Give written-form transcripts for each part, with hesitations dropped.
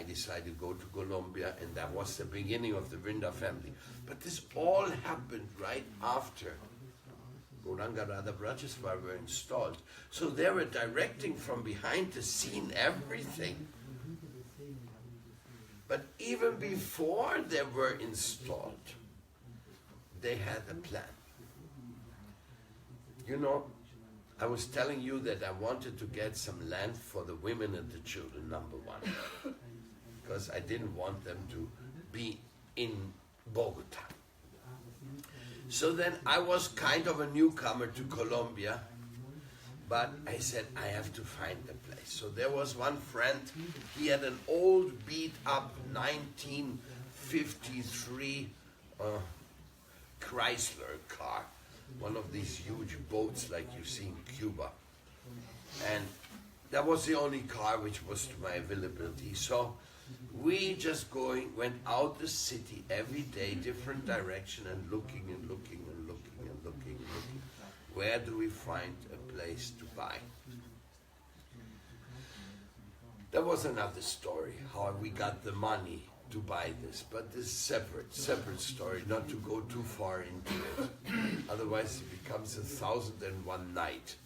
decided to go to Colombia, and that was the beginning of the Vrinda family. But this all happened right after Gauranga Radha Brajasvar were installed. So they were directing from behind the scene everything. But even before they were installed, they had a plan. You know, I was telling you that I wanted to get some land for the women and the children, number one. Because I didn't want them to be in Bogota. So then I was kind of a newcomer to Colombia, but I said, I have to find a place. So there was one friend, he had an old beat-up 1953 Chrysler car, one of these huge boats like you see in Cuba. And that was the only car which was to my availability. So we just went out the city every day, different direction, and looking and looking and looking and looking and looking. Where do we find a place to buy? That was another story, how we got the money to buy this, but this is separate story, not to go too far into it. Otherwise it becomes 1,001 night.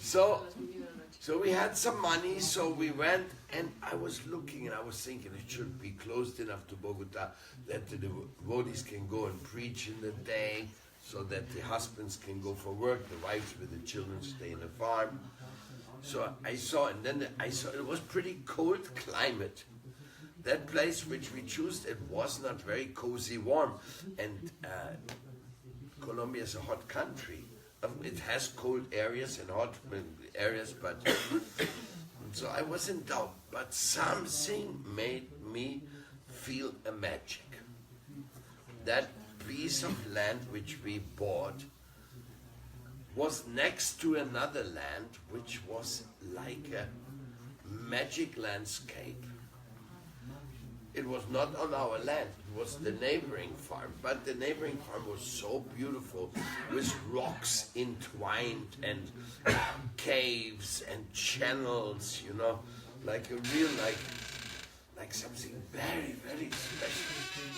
So we had some money, so we went, and I was looking and I was thinking it should be close enough to Bogota that the devotees can go and preach in the day, so that the husbands can go for work, the wives with the children stay in the farm. So I saw, and then I saw it was pretty cold climate. That place which we chose, it was not very cozy, warm, and Colombia is a hot country. It has cold areas and hot areas, but so I was in doubt. But something made me feel a magic. That piece of land which we bought was next to another land which was like a magic landscape. It was not on our land, it was the neighboring farm, but the neighboring farm was so beautiful, with rocks entwined and caves and channels, you know, like a real, like something very, very special.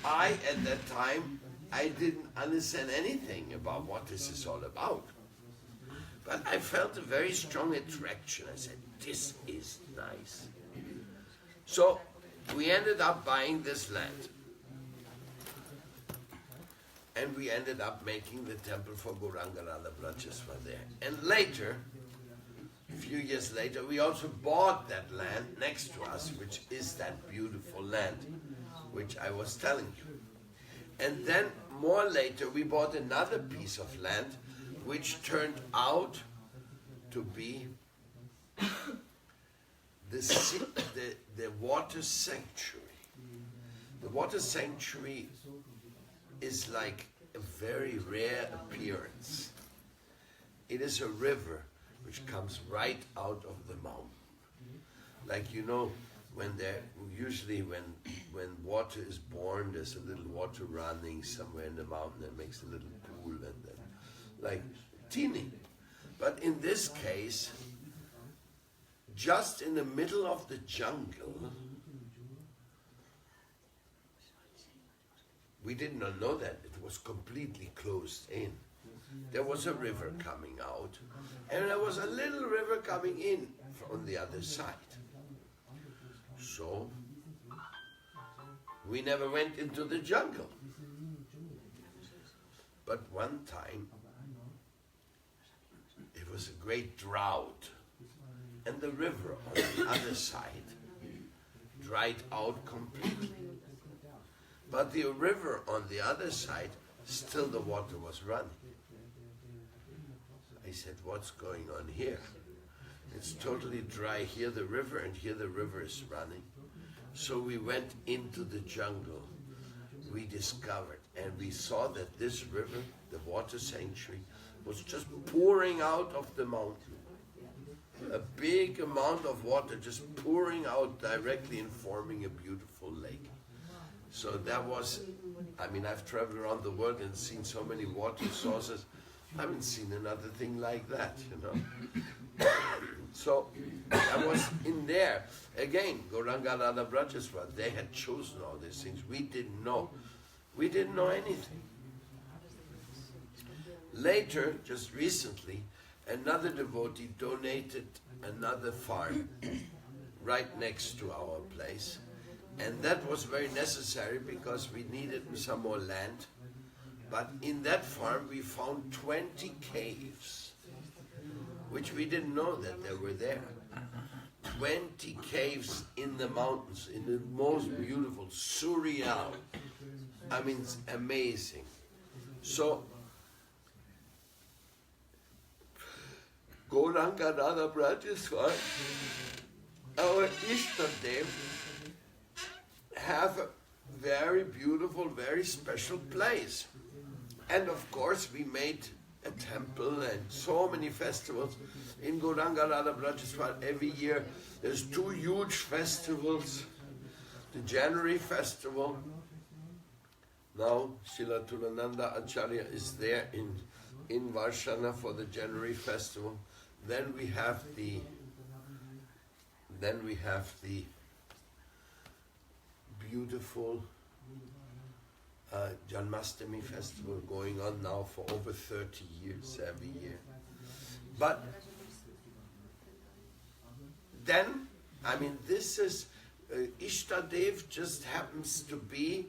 At that time, I didn't understand anything about what this is all about. But I felt a very strong attraction. I said, this is nice. So we ended up buying this land. And we ended up making the temple for Gauranga Radha Brajasvar there. And later, a few years later, we also bought that land next to us, which is that beautiful land, which I was telling you. And then more later, we bought another piece of land, which turned out to be the water sanctuary. The water sanctuary is like a very rare appearance. It is a river which comes right out of the mountain. Like, you know, when water is born, there's a little water running somewhere in the mountain that makes a little pool, and then like teeny. But in this case, just in the middle of the jungle, we did not know that it was completely closed in. There was a river coming out, and there was a little river coming in from the other side. So we never went into the jungle. But one time, it was a great drought, and the river on the other side dried out completely. But the river on the other side, still the water was running. I said, what's going on here? It's totally dry here, the river, and here the river is running. So we went into the jungle. We discovered, and we saw that this river, the water sanctuary, was just pouring out of the mountain. A big amount of water just pouring out directly and forming a beautiful lake. So that was, I mean, I've traveled around the world and seen so many water sources. I haven't seen another thing like that, you know. So I was in there. Again, Gauranga Radha Brajaswar, they had chosen all these things. We didn't know. We didn't know anything. Later, just recently, another devotee donated another farm right next to our place. And that was very necessary because we needed some more land. But in that farm we found 20 caves, which we didn't know that they were there. 20 caves in the mountains, in the most beautiful, surreal. I mean, it's amazing. So, Gauranga Radha Brajaswar, our Ishtadev, have a very beautiful, very special place. And of course we made a temple and so many festivals. In Gauranga Radha Brajaswar every year there's 2 huge festivals. The January festival. Now Srila Tulananda Acharya is there in Varshana for the January festival. Then we have the beautiful Janmashtami festival going on now for over 30 years every year. But then, I mean, this is Ishtadev just happens to be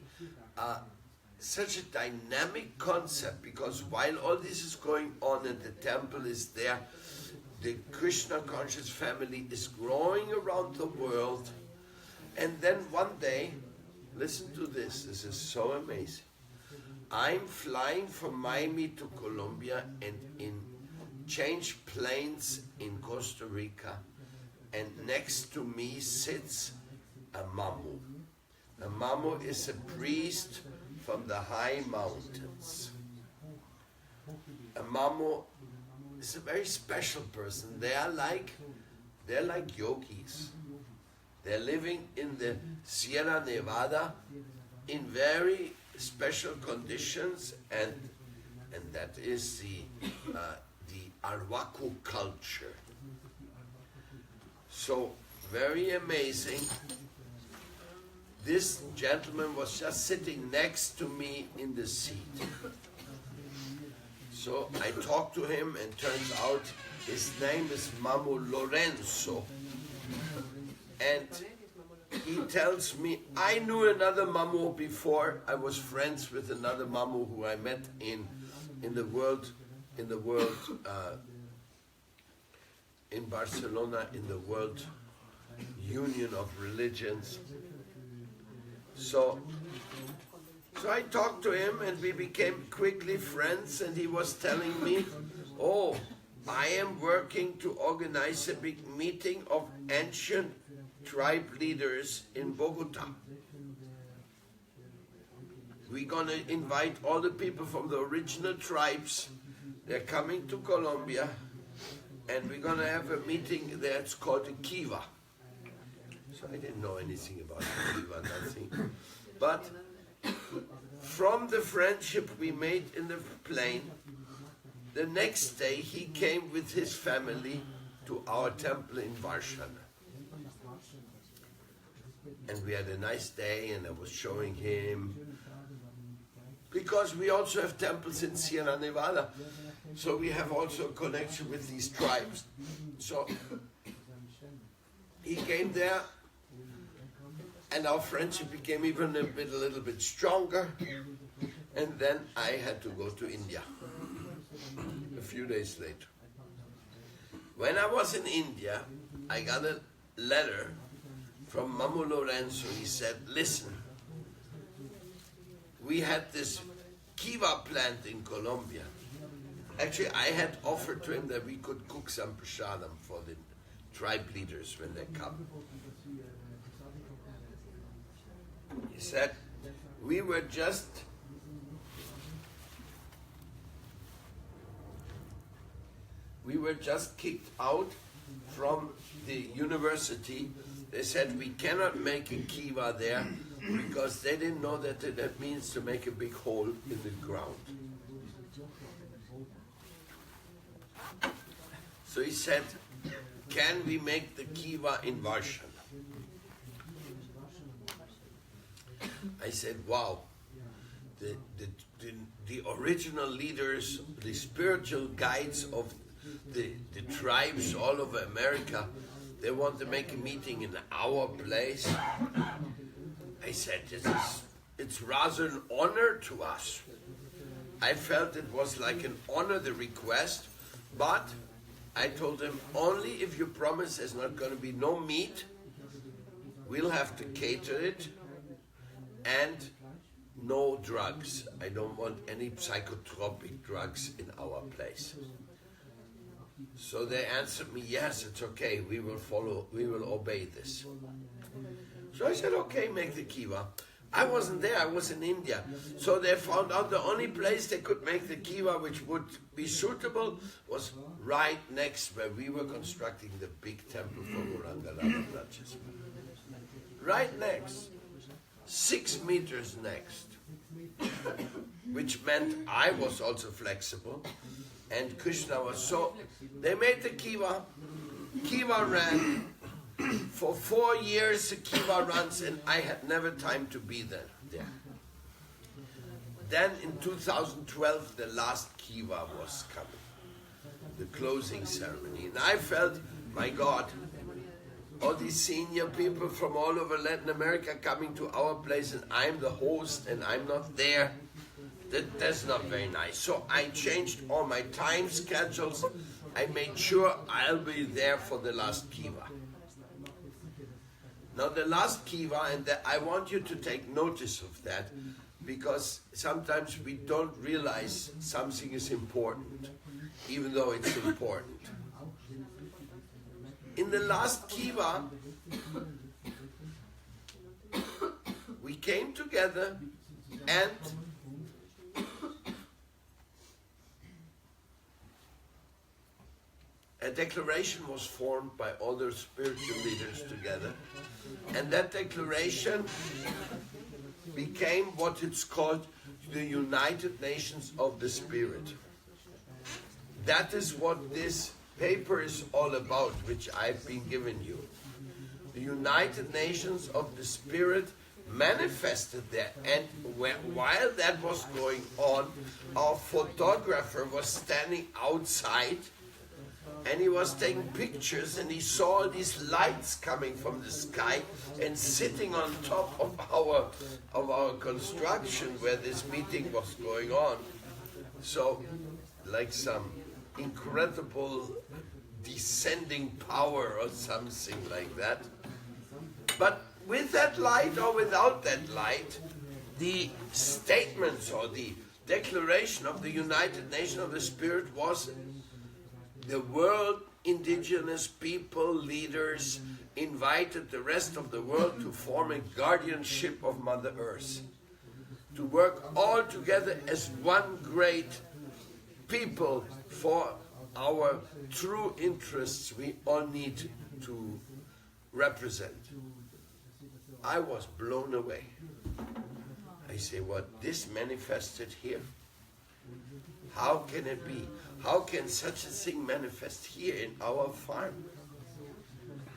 such a dynamic concept, because while all this is going on and the temple is there, the Krishna conscious family is growing around the world. And then one day, listen to this is so amazing. I'm flying from Miami to Colombia and change planes in Costa Rica, and next to me sits a mamu. A mamu is a priest from the high mountains. A mamu is a very special person. They're like yogis. They're living in the Sierra Nevada in very special conditions, and that is the Arwaku culture. So very amazing. This gentleman was just sitting next to me in the seat. So I talked to him, and turns out his name is Mamu Lorenzo. And he tells me, I knew another Mamu before. I was friends with another Mamu who I met in Barcelona, in the World Union of Religions. So I talked to him, and we became quickly friends, and he was telling me, oh, I am working to organize a big meeting of ancient tribe leaders in Bogota. We're going to invite all the people from the original tribes. They're coming to Colombia, and we're going to have a meeting there. It's called a Kiva. So I didn't know anything about Kiva, nothing. But from the friendship we made in the plane, the next day he came with his family to our temple in Varshana. And we had a nice day, and I was showing him, because we also have temples in Sierra Nevada, so we have also a connection with these tribes. So he came there, and our friendship became even a little bit stronger. And then I had to go to India a few days later. When I was in India, I got a letter from Mamu Lorenzo. He said, listen, we had this kiva plant in Colombia. Actually, I had offered to him that we could cook some prasadam for the tribe leaders when they come. He said, we were just kicked out from the university. They said we cannot make a kiva there because they didn't know that means to make a big hole in the ground. So he said, can we make the kiva in Russian? I said, wow, the original leaders, the spiritual guides of the tribes all over America, they want to make a meeting in our place. I said, it's rather an honor to us. I felt it was like an honor, the request, but I told them, only if you promise there's not going to be no meat, we'll have to cater it, and no drugs. I don't want any psychotropic drugs in our place. So they answered me, yes, it's okay, we will follow, we will obey this. So I said, okay, make the kiva. I wasn't there, I was in India. So they found out the only place they could make the kiva which would be suitable was right next where we were constructing the big temple for Gauranga. Right next. 6 meters next. Which meant I was also flexible. And Krishna was so... They made the kiva. Kiva ran. For 4 years the kiva runs, and I had never time to be there. Then in 2012 the last kiva was coming. The closing ceremony. And I felt, my God, all these senior people from all over Latin America coming to our place, and I'm the host and I'm not there. That's not very nice. So I changed all my time schedules. I made sure I'll be there for the last kiva. Now the last kiva, and I want you to take notice of that, because sometimes we don't realize something is important, even though it's important. In the last kiva, we came together and a declaration was formed by all the spiritual leaders together, and that declaration became what it's called the United Nations of the Spirit. That is what this paper is all about, which I've been giving you. The United Nations of the Spirit manifested there, and while that was going on, our photographer was standing outside and he was taking pictures, and he saw these lights coming from the sky and sitting on top of our construction where this meeting was going on. So, like some incredible descending power or something like that. But with that light or without that light, the statements or the declaration of the United Nations of the Spirit was: the world indigenous people leaders invited the rest of the world to form a guardianship of Mother Earth, to work all together as one great people for our true interests we all need to represent. I was blown away. I say, what, this manifested here? How can it be? How can such a thing manifest here in our farm?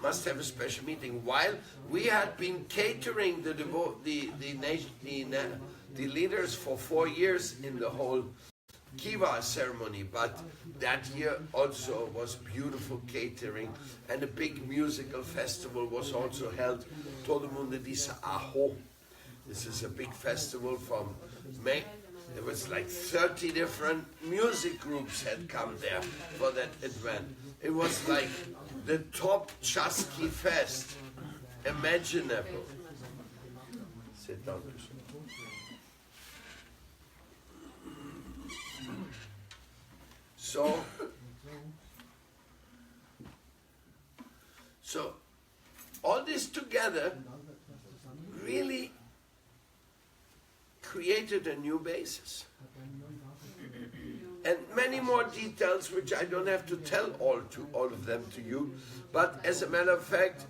Must have a special meeting. While we had been catering the leaders for 4 years in the whole kiva ceremony, but that year also was beautiful catering, and a big musical festival was also held. Todo mundo dice Aho. This is a big festival from May. There was like 30 different music groups had come there for that event. It was like the top Chasky fest imaginable. Sit down. So all this together really created a new basis. And many more details which I don't have to tell all of them to you, but as a matter of fact,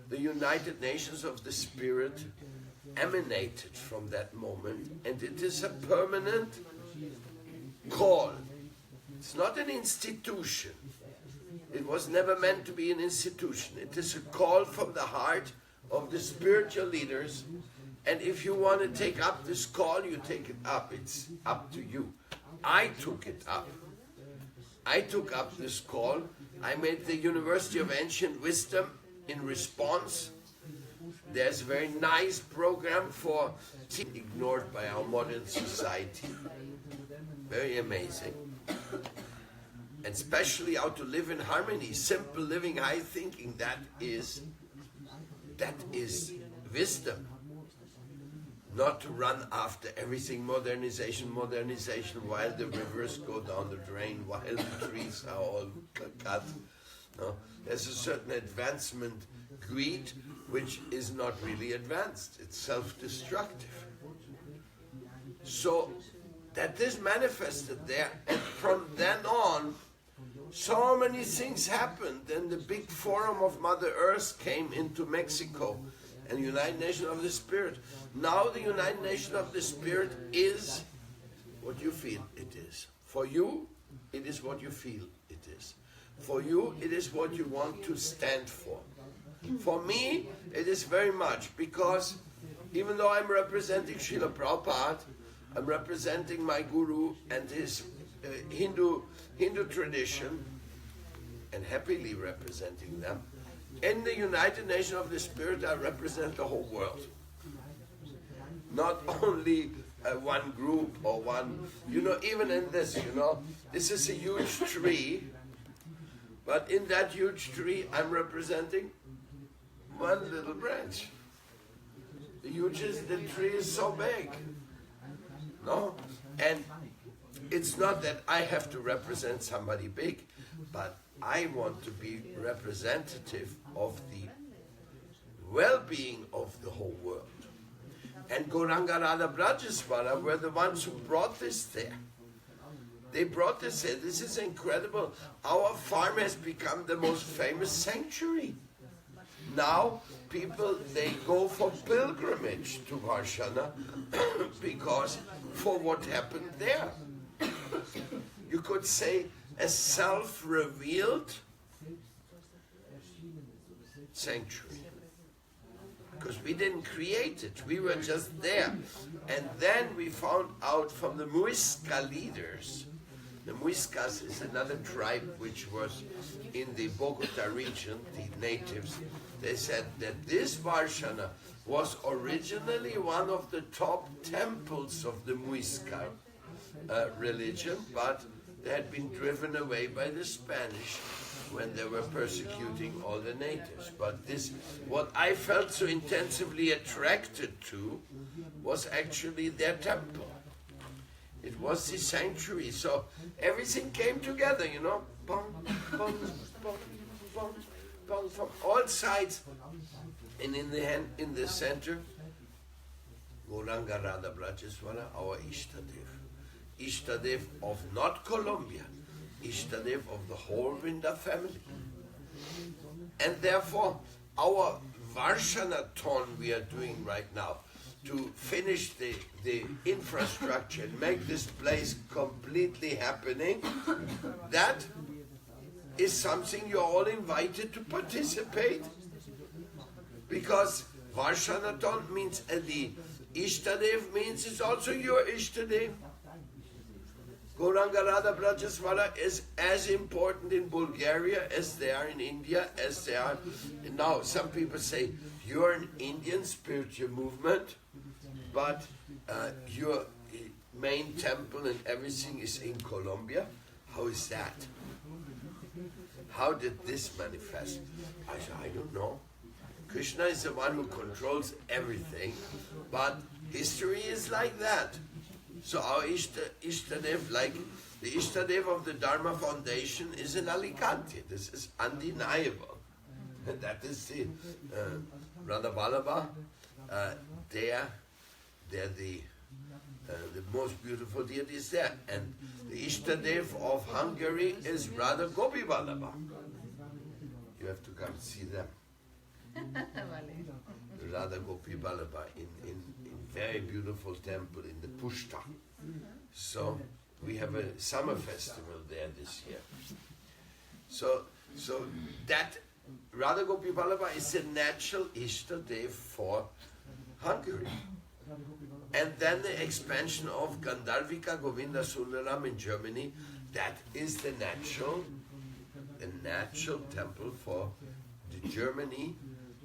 the United Nations of the Spirit emanated from that moment, and it is a permanent call. It's not an institution. It was never meant to be an institution. It is a call from the heart of the spiritual leaders. And if you want to take up this call, you take it up. It's up to you. I took it up. I took up this call. I made the University of Ancient Wisdom in response. There's a very nice program for ignored by our modern society. Very amazing. And especially how to live in harmony, simple living, high thinking. That is wisdom. Not to run after everything, modernization, while the rivers go down the drain, while the trees are all cut. No? There's a certain advancement, greed, which is not really advanced. It's self-destructive. So that is manifested there, and from then on, so many things happened. Then the big forum of Mother Earth came into Mexico, and United Nations of the Spirit. Now the United Nations of the Spirit is what you feel it is. For you, it is what you feel it is. For you, it is what you want to stand for. For me, it is very much, because even though I'm representing Srila Prabhupada, I'm representing my Guru and his Hindu tradition, and happily representing them. In the United Nations of the Spirit, I represent the whole world. Not only one group or one, even in this, this is a huge tree, but in that huge tree, I'm representing one little branch. The tree is so big. No? And it's not that I have to represent somebody big, but I want to be representative of the well-being of the whole world. And Gauranga Radha Brajaswara were the ones who brought this there. They brought this here. This is incredible. Our farm has become the most famous sanctuary. Now, people, they go for pilgrimage to Varshana because for what happened there. You could say a self-revealed sanctuary. Because we didn't create it, we were just there. And then we found out from the Muisca leaders, the Muiscas is another tribe which was in the Bogota region, the natives. They said that this Varshana was originally one of the top temples of the Muisca religion, but they had been driven away by the Spanish when they were persecuting all the natives. But this, what I felt so intensively attracted to, was actually their temple. It was the sanctuary, so everything came together, Bong, bong, bong, bong, bong, from all sides. And in the center, Gauranga Radha Brajaswara, our Ishtadev. Ishtadev of not Colombia, Ishtadev of the whole Vrinda family. And therefore, our Varshanathon we are doing right now, to finish the infrastructure and make this place completely happening, that is something you're all invited to participate. Because Varshanathon means, the Ishtadev means it's also your Ishtadev. Gauranga Radha Brajaswara is as important in Bulgaria as they are in India, as they are. Now, some people say, you're an Indian spiritual movement, but your main temple and everything is in Colombia. How is that? How did this manifest? I said, I don't know. Krishna is the one who controls everything, but history is like that. So our Ishtadev, like the Ishtadev of the Dharma Foundation, is in Alicante. This is undeniable. And that is the Radha Vallabha. They're the most beautiful deities there. And the Ishtadev of Hungary is Radha Gopi Vallabha. You have to come see them. Radha Gopi Vallabha in very beautiful temple in the Pushta. So we have a summer festival there this year. So So that Radha Gopi Vallabha is a natural Ishtadev for Hungary. And then the expansion of Gandharvika Govinda Sundaram in Germany, that is the natural temple for the Germany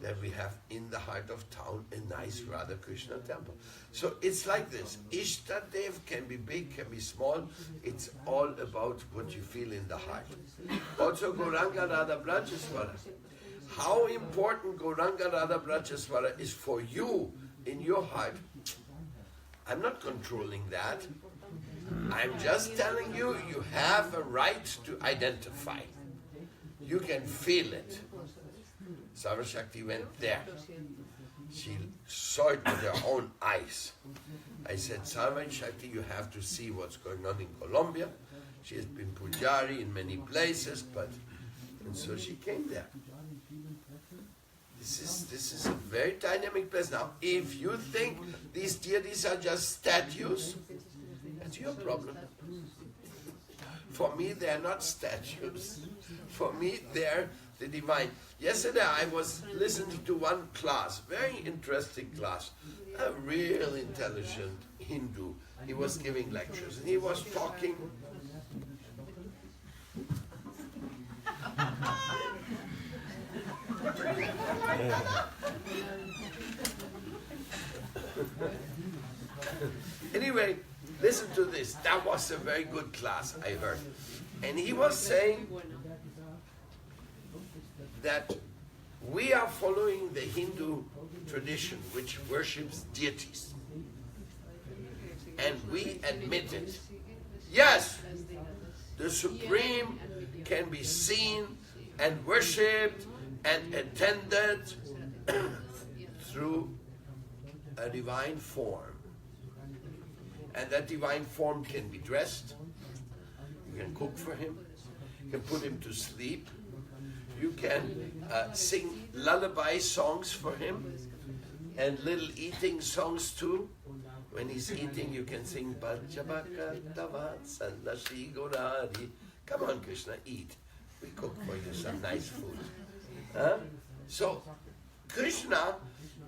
that we have in the heart of town, a nice Radha Krishna temple. So it's like this. Ishtadev can be big, can be small. It's all about what you feel in the heart. Also Gauranga Radha Brajaswara. How important Gauranga Radha Brajaswara is for you in your heart, I'm not controlling that. I'm just telling you, you have a right to identify. You can feel it. Sarvashakti went there. She saw it with her own eyes. I said, Sarvashakti, you have to see what's going on in Colombia. She has been Pujari in many places, and so she came there. This is a very dynamic place. Now, if you think these deities are just statues, that's your problem. For me, they are not statues. For me, they're the divine. Yesterday, I was listening to one class, very interesting class, a real intelligent Hindu. He was giving lectures, and he was talking. Anyway, listen to this. That was a very good class, I heard. And he was saying that we are following the Hindu tradition, which worships deities. And we admit it. Yes, the Supreme can be seen and worshipped and attended through a divine form. And that divine form can be dressed. You can cook for him. You can put him to sleep. You can sing lullaby songs for him and little eating songs too. When he's eating, you can sing Bajabaka Tavat Sandashi Gorari. Come on, Krishna, eat. We cook for you some nice food. So, Krishna,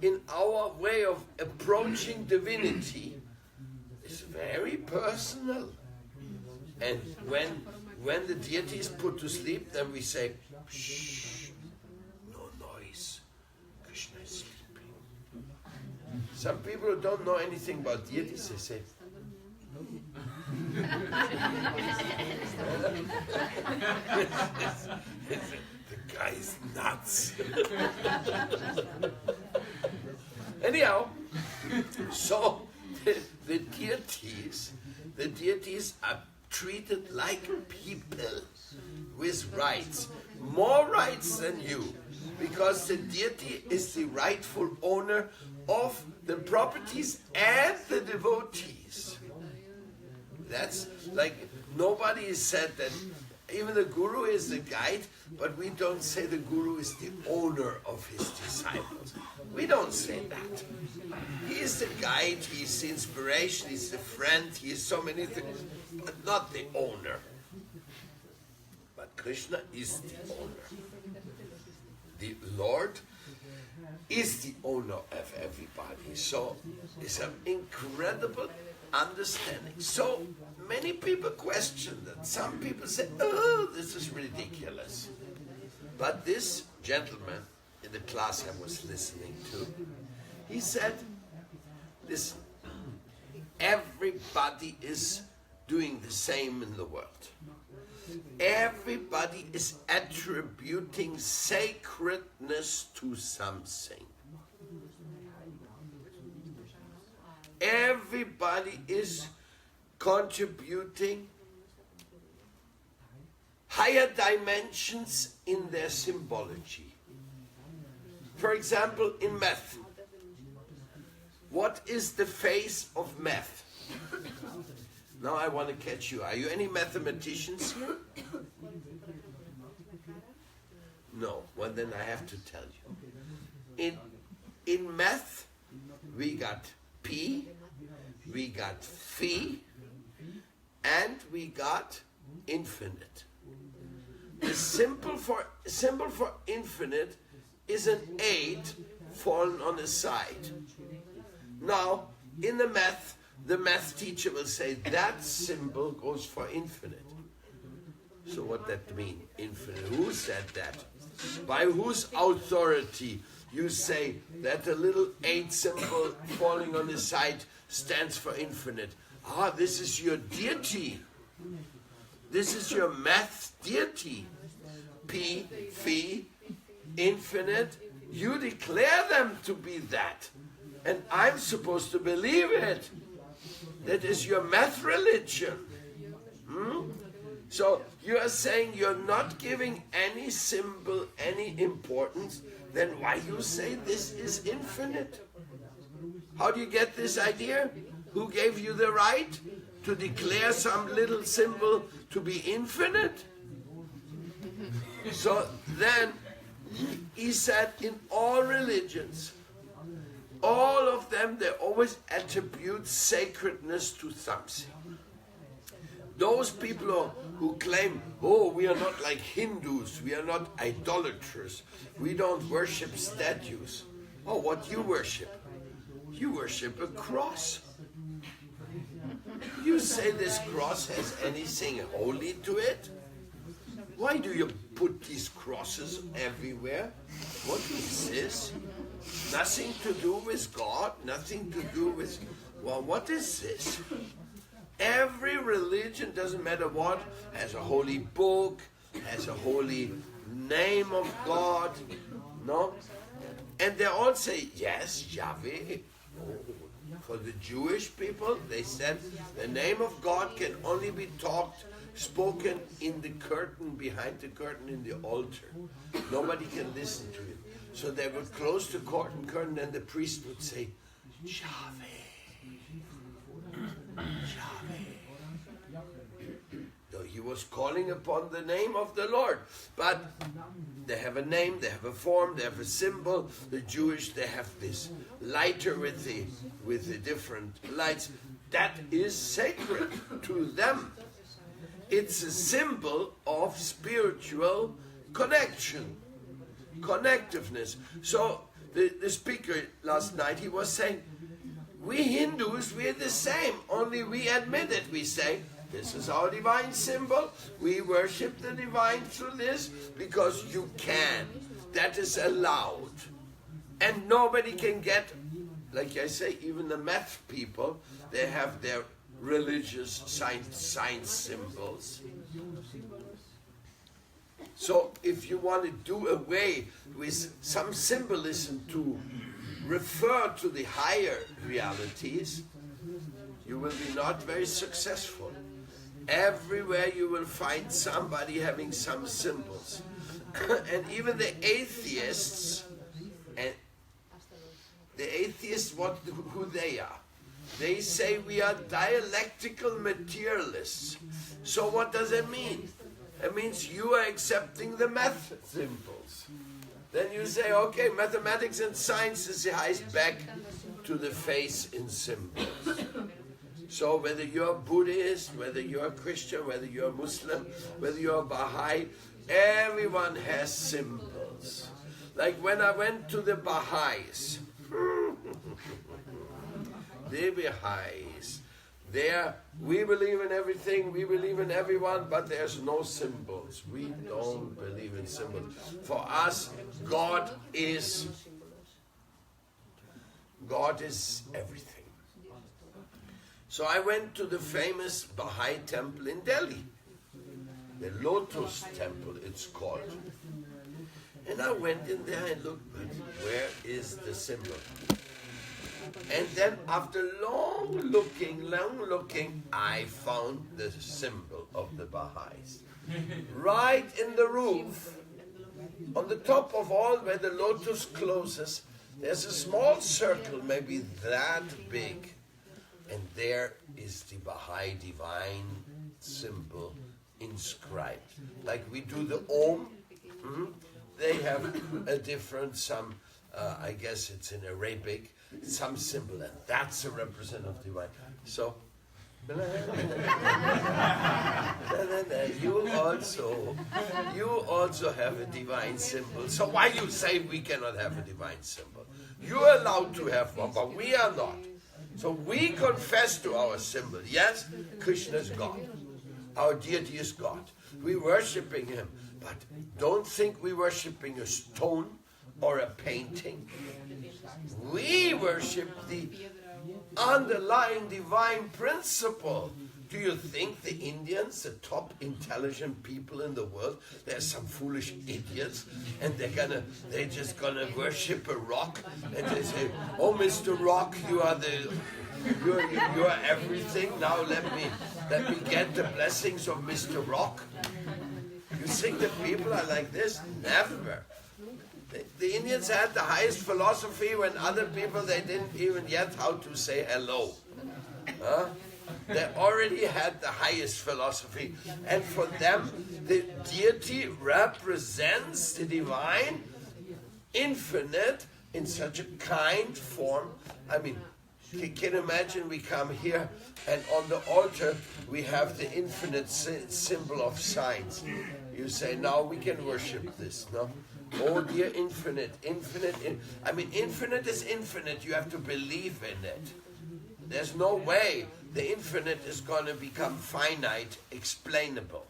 in our way of approaching divinity, is very personal. And when the deity is put to sleep, then we say, shh, no noise. Krishna is sleeping. Some people who don't know anything about deities, they say, the guy is nuts. Anyhow, so the deities are treated like people with rights, more rights than you, because the deity is the rightful owner of the properties and the devotees. That's like, nobody has said that. Even the guru is the guide, but we don't say the guru is the owner of his disciples. We don't say that. He is the guide, he is the inspiration, he is the friend, he is so many things, but not the owner. But Krishna is the owner. The Lord is the owner of everybody. So it's an incredible understanding. So many people question that. Some people say, oh, this is ridiculous. But this gentleman in the class I was listening to, he said, listen, everybody is doing the same in the world. Everybody is attributing sacredness to something. Everybody is contributing higher dimensions in their symbology. For example, in math, what is the face of math? Now I want to catch you. Are you any mathematicians here? No. Well, then I have to tell you. In math, we got P, we got Phi, and we got infinite. The symbol for infinite is an 8 fallen on the side. Now, in the math teacher will say that symbol goes for infinite. So what that mean? Infinite. Who said that? By whose authority you say that the little 8 symbol falling on the side stands for infinite? Ah, this is your deity. This is your math deity. P, phi, infinite. You declare them to be that. And I'm supposed to believe it. That is your math religion. So you are saying you're not giving any symbol any importance. Then why you say this is infinite? How do you get this idea? Who gave you the right to declare some little symbol to be infinite? So then he said in all religions, all of them, they always attribute sacredness to something. Those people who claim, oh, we are not like Hindus, we are not idolaters, we don't worship statues. Oh, what you worship? You worship a cross. You say this cross has anything holy to it? Why do you put these crosses everywhere? What is this? Nothing to do with God, nothing to do with... Well, what is this? Every religion, doesn't matter what, has a holy book, has a holy name of God, no? And they all say, yes, Yahweh. For the Jewish people, they said the name of God can only be spoken in the curtain, behind the curtain in the altar. Nobody can listen to it. So they would close the curtain and the priest would say, Yahweh, Yahweh. So he was calling upon the name of the Lord. But they have a name, they have a form, they have a symbol. The Jewish, they have this lighter with the different lights. That is sacred to them. It's a symbol of spiritual connection, connectiveness. So the speaker last night, he was saying, we Hindus, we're the same, only we admit it. We say, this is our divine symbol. We worship the divine through this because you can. That is allowed. And nobody can get, like I say, even the math people, they have their religious science symbols. So if you want to do away with some symbolism to refer to the higher realities, you will be not very successful. Everywhere you will find somebody having some symbols. And even the atheists, who they are. They say we are dialectical materialists. So what does it mean? It means you are accepting the math symbols. Then you say, okay, mathematics and science is the highest back to the face in symbols. So whether you're Buddhist, whether you're Christian, whether you're Muslim, whether you're Baha'i, everyone has symbols. Like when I went to the Baha'is, the Baha'is, there we believe in everything, we believe in everyone, but there's no symbols. We don't believe in symbols. For us, God is everything. So I went to the famous Baha'i temple in Delhi, the Lotus Temple it's called. And I went in there and looked, but where is the symbol? And then after long looking, I found the symbol of the Baha'is. Right in the roof, on the top of all where the lotus closes, there's a small circle, maybe that big. And there is the Baha'i divine symbol inscribed. Like we do the Om, they have a different, I guess it's in Arabic, some symbol, and that's a representative divine. So You also have a divine symbol. So why you say we cannot have a divine symbol? You are allowed to have one, but we are not. So we confess to our symbol. Yes, Krishna is God. Our deity is God. We're worshipping him. But don't think we're worshipping a stone or a painting. We worship the underlying divine principle. Do you think the Indians, the top intelligent people in the world, they're some foolish idiots and they're just gonna worship a rock and they say, "Oh, Mr. Rock, you are everything. Now let me get the blessings of Mr. Rock." You think that people are like this? Never. The Indians had the highest philosophy when other people, they didn't even yet how to say hello. They already had the highest philosophy. And for them, the deity represents the divine, infinite, in such a kind form. I mean, can you imagine we come here and on the altar we have the infinite symbol of signs. You say, now we can worship this, no? Oh dear infinite. I mean, infinite is infinite. You have to believe in it. There's no way the infinite is going to become finite, explainable.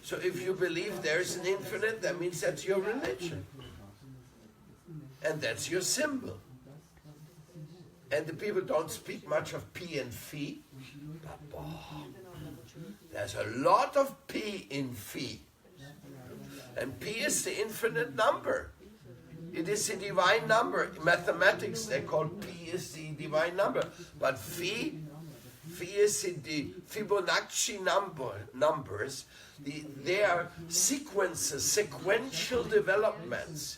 So if you believe there is an infinite, that means that's your religion. And that's your symbol. And the people don't speak much of P and Phi. But, there's a lot of P in Phi. And P is the infinite number. It is the divine number. In mathematics, they call P is the divine number. But Phi is the Fibonacci numbers. They are sequences, sequential developments.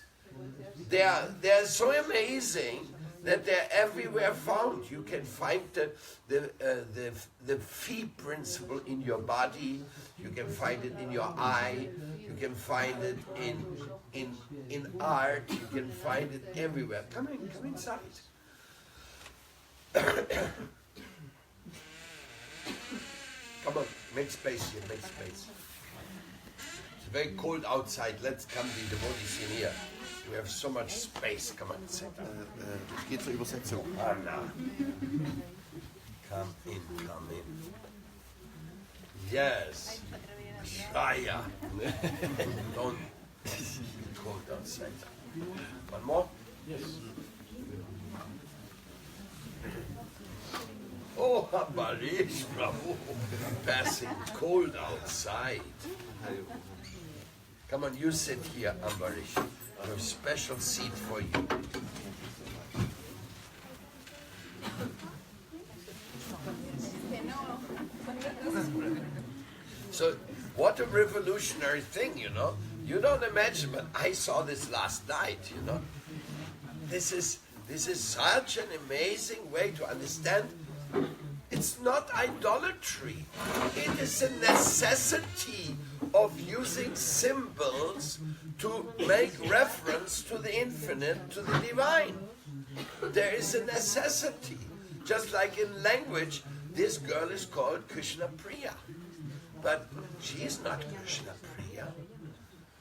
They are so amazing that they're everywhere found. You can find the Phi principle in your body. You can find it in your eye. You can find it in art. You can find it everywhere. Come inside. Come on, make space here, make space. It's very cold outside. Let's come the devotees in here. We have so much space. Come on, sit. Geht zur Übersetzung. Ah, no. Come in. Yes. Shaya. Don't cold outside. One more? Yes. Oh, Ambarish, bravo. Passing cold outside. Come on, you sit here, Ambarish. I have a special seat for you. So, what a revolutionary thing, you know. You don't imagine, but I saw this last night, you know. This is such an amazing way to understand. It's not idolatry. It is a necessity of using symbols to make reference to the infinite, to the divine. There is a necessity. Just like in language, this girl is called Krishna Priya. But she is not Krishna Priya.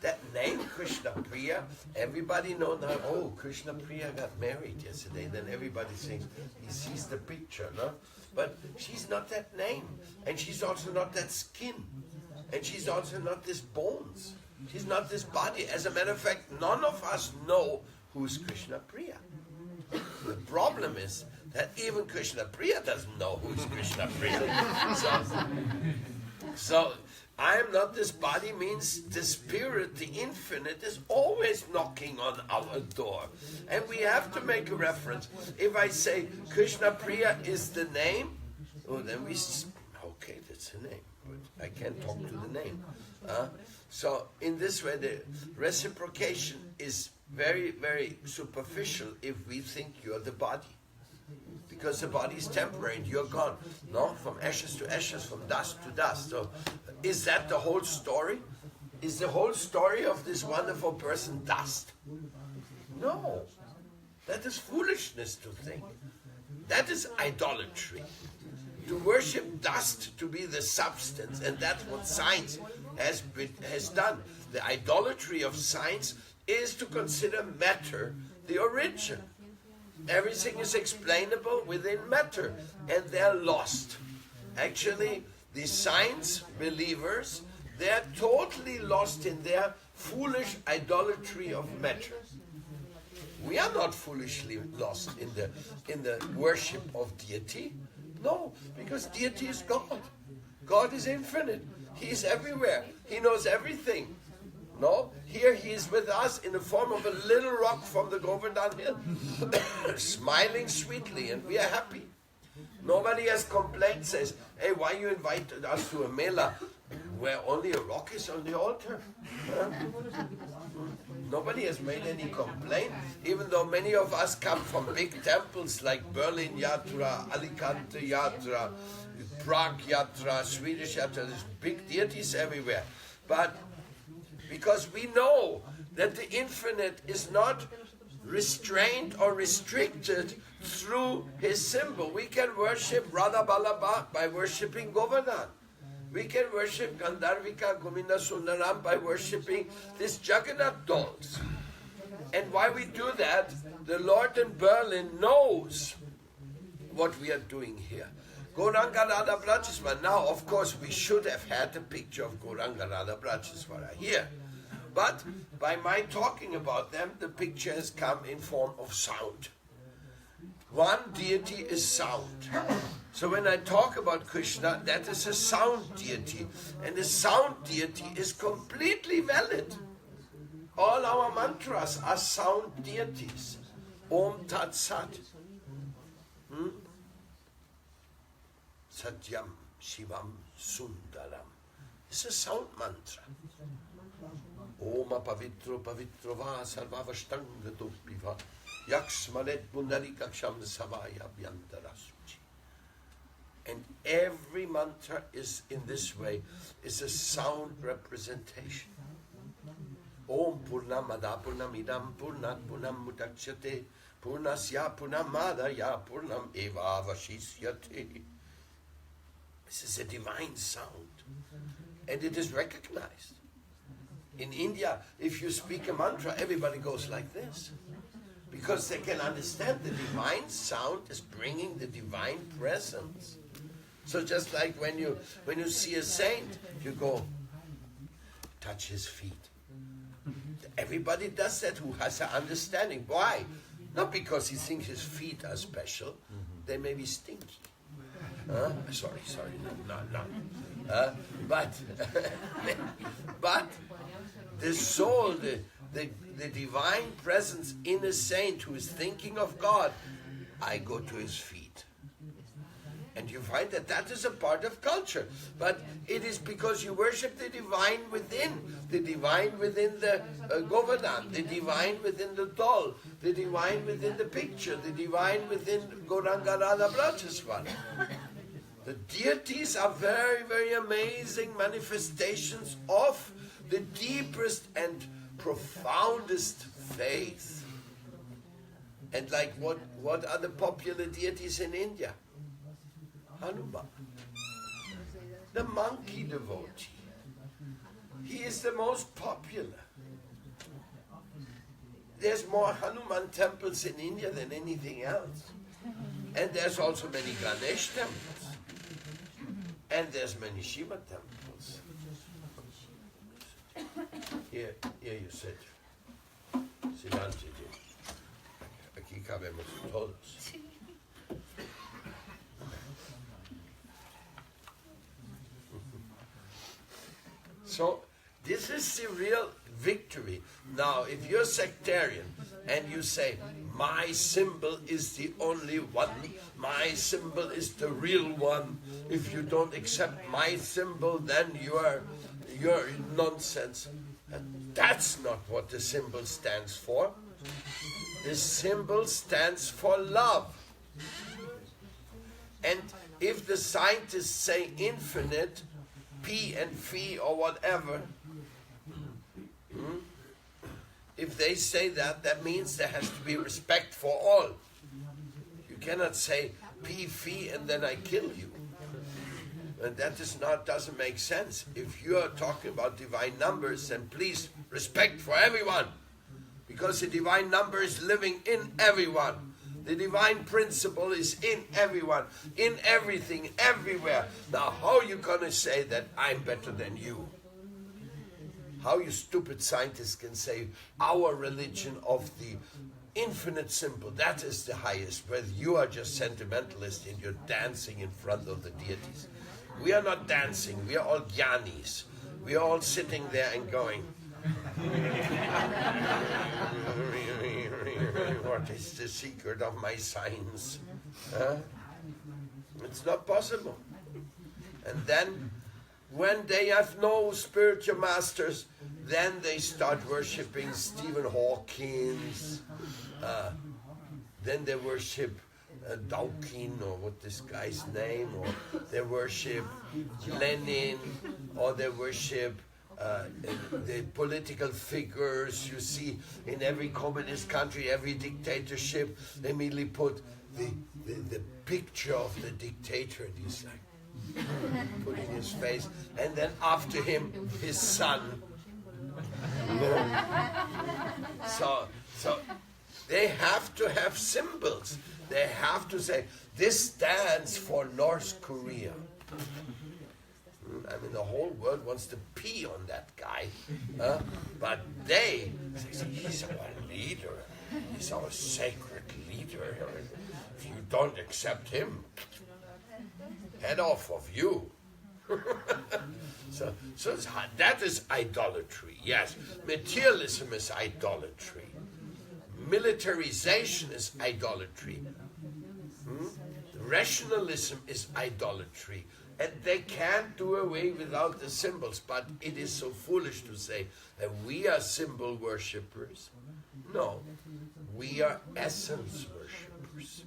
That name, Krishna Priya, everybody knows now, oh, Krishna Priya got married yesterday. Then everybody thinks he sees the picture, no? But she's not that name. And she's also not that skin. And she's also not this bones. She's not this body. As a matter of fact, none of us know who's Krishna Priya. The problem is that even Krishna Priya doesn't know who's Krishna Priya. So I am not this body means the spirit, the infinite, is always knocking on our door. And we have to make a reference. If I say Krishna Priya is the name, oh, then okay, that's the name. But I can't talk to the name. So in this way, the reciprocation is very, very superficial if we think you're the body. Because the body is temporary and you're gone. No, from ashes to ashes, from dust to dust. So is that the whole story? Is the whole story of this wonderful person dust? No. That is foolishness to think. That is idolatry. to worship dust to be the substance, and that's what science has done. The idolatry of science is to consider matter the origin. Everything is explainable within matter, and they're lost. Actually, the science believers, they're totally lost in their foolish idolatry of matter. We are not foolishly lost in the worship of deity. No, because deity is God. God is infinite. He is everywhere. He knows everything. No, here he is with us in the form of a little rock from the Govardhan Hill, smiling sweetly, and we are happy. Nobody has complained, says, hey, why you invited us to a mela where only a rock is on the altar? Huh? Nobody has made any complaint, even though many of us come from big temples like Berlin Yatra, Alicante Yatra, Prague Yatra, Swedish Yatra. There's big deities everywhere. But because we know that the infinite is not restrained or restricted through his symbol. We can worship Radha Ballabha by worshipping Govardhan. We can worship Gandharvika Govinda Sundaram by worshipping these Jagannath dolls. And why we do that, the Lord in Berlin knows what we are doing here. Gauranga Radha Brajaswara. Now, of course, we should have had a picture of Gauranga Radha Brajaswara here. But by my talking about them, the picture has come in form of sound. One deity is sound. So when I talk about Krishna, that is a sound deity. And the sound deity is completely valid. All our mantras are sound deities. Om Tat Sat. Satyam Shivam Sundaram. It's a sound mantra. Oma Pavitro Pavitro Va Sarvavashtangatopiva Yaksmanet Pundarikaksham Savaya Byantarasuchi. And every mantra is in this way, is a sound representation. Om Purnamada Purnamidam Purnat Purnam Mutakshate Purnasya Purnamadaya Purnam Eva Vashishyate. This is a divine sound. And it is recognized. In India, if you speak a mantra, everybody goes like this. Because they can understand the divine sound is bringing the divine presence. So just like when you see a saint, you go, touch his feet. Everybody does that who has an understanding. Why? Not because he thinks his feet are special. They may be stinky. Sorry, no. But the soul, the divine presence in a saint who is thinking of God, I go to his feet. And you find that that is a part of culture. But it is because you worship the divine within the Govardhan, the divine within the doll, the divine within the picture, the divine within Gauranga Radha Brajaswara. The deities are very, very amazing manifestations of the deepest and profoundest faith. And like what are the popular deities in India? Hanuman, the monkey devotee. He is the most popular. There's more Hanuman temples in India than anything else. And there's also many Ganesh temples. And there's many Shiva temples. Here you sit. Silante. Aquí cabemos todos. So, this is the real victory. Now, if you're sectarian and you say, my symbol is the only one, my symbol is the real one, if you don't accept my symbol, then you're nonsense. And that's not what the symbol stands for. The symbol stands for love. And if the scientists say infinite, P and Phi or whatever, if they say that, that means there has to be respect for all. You cannot say P, Phi, and then I kill you. And that doesn't make sense. If you are talking about divine numbers, then please respect for everyone. Because the divine number is living in everyone. The divine principle is in everyone, in everything, everywhere. Now, how are you going to say that I'm better than you? How you stupid scientists can say our religion of the infinite symbol, that is the highest, whether you are just sentimentalist and you're dancing in front of the deities. We are not dancing, we are all jnanis. We are all sitting there and going, what is the secret of my science? It's not possible. And then, when they have no spiritual masters, then they start worshipping Stephen Hawkins. Then they worship Dawkins, or what this guy's name, or they worship Lenin, or they worship the political figures. You see, in every communist country, every dictatorship, they immediately put the picture of the dictator, and he's like putting his face, and then after him, his son. So they have to have symbols. They have to say, this stands for North Korea. I mean, the whole world wants to pee on that guy. But they say, he's our leader. He's our sacred leader. If you don't accept him, head off of you. So that is idolatry. Yes, materialism is idolatry. Militarization is idolatry. Rationalism is idolatry. And they can't do away without the symbols. But it is so foolish to say that we are symbol worshippers. No, we are essence worshippers.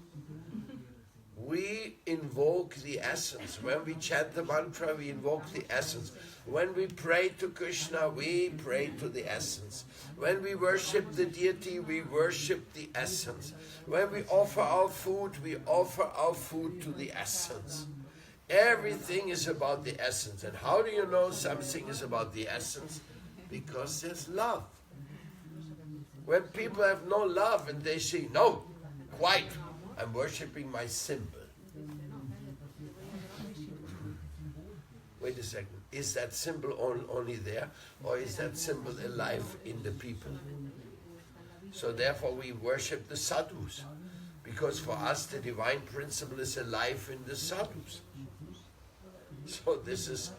We invoke the essence. When we chant the mantra, we invoke the essence. When we pray to Krishna, we pray to the essence. When we worship the deity, we worship the essence. When we offer our food, we offer our food to the essence. Everything is about the essence. And how do you know something is about the essence? Because there's love. When people have no love and they say, no, quiet, I'm worshipping my symbol. Wait a second. Is that symbol only there, or is that symbol alive in the people? So therefore we worship the sadhus, because for us the divine principle is alive in the sadhus. So this is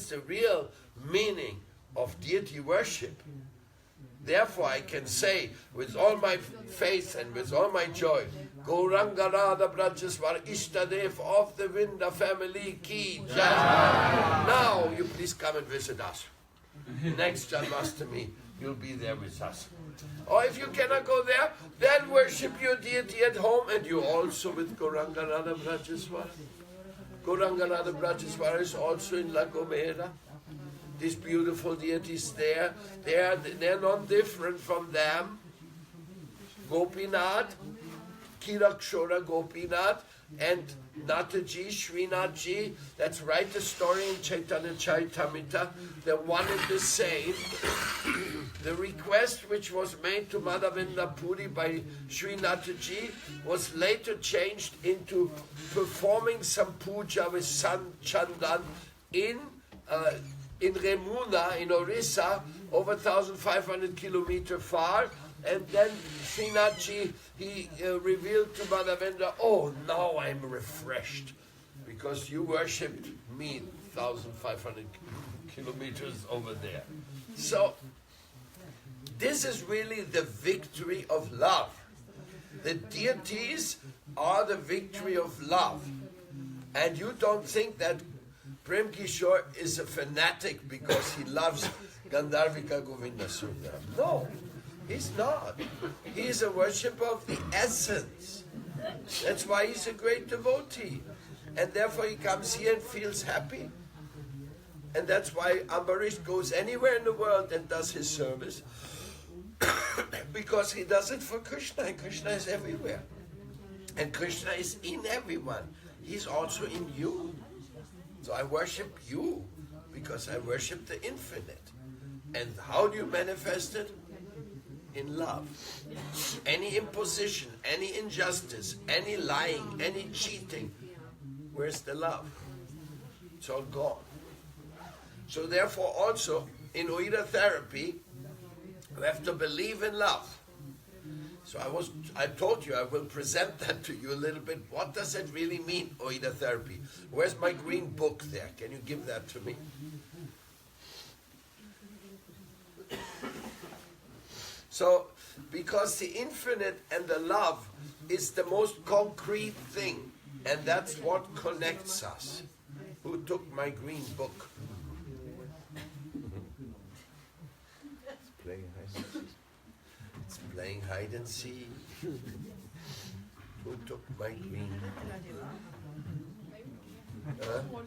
the real meaning of deity worship. Therefore I can say with all my faith and with all my joy, Gauranga Radha Brajaswar Ishtadev of the Vinda family Ki Jai. Now you please come and visit us. Next Janmashtami you'll be there with us. Or if you cannot go there, then worship your deity at home, and you also with Gauranga Radha Brajaswar. Gauranga Radha Brajaswar is also in La Gomera. These beautiful deities there, they're not different from them. Gopinath, Kirakshora Gopinath, and Nataji, Srinathji, that's right, the story in Chaitanya Charitamrita, they're one and the same. The request which was made to Madhavinda Puri by Srinathji was later changed into performing some puja with Chandan in Remuna, in Orissa, over 1,500 kilometers far, and then Srinathji, he revealed to Madhavendra, oh, now I'm refreshed, because you worshipped me 1,500 kilometers over there. So, this is really the victory of love. The deities are the victory of love. And you don't think that Prem Kishore is a fanatic because he loves Gandharvika Govinda Sundar. No, he's not. He is a worshipper of the essence. That's why he's a great devotee. And therefore he comes here and feels happy. And that's why Ambarish goes anywhere in the world and does his service. Because he does it for Krishna, and Krishna is everywhere. And Krishna is in everyone. He's also in you. So I worship you because I worship the infinite. And how do you manifest it? In love. Any imposition, any injustice, any lying, any cheating, where's the love? It's all gone. So therefore also in Oida therapy, you have to believe in love. So I told you I will present that to you a little bit. What does it really mean, Oida therapy? Where's my green book there? Can you give that to me? So, because the infinite and the love is the most concrete thing, and that's what connects us. Who took my green book? It's playing hide and seek. Who took my green book?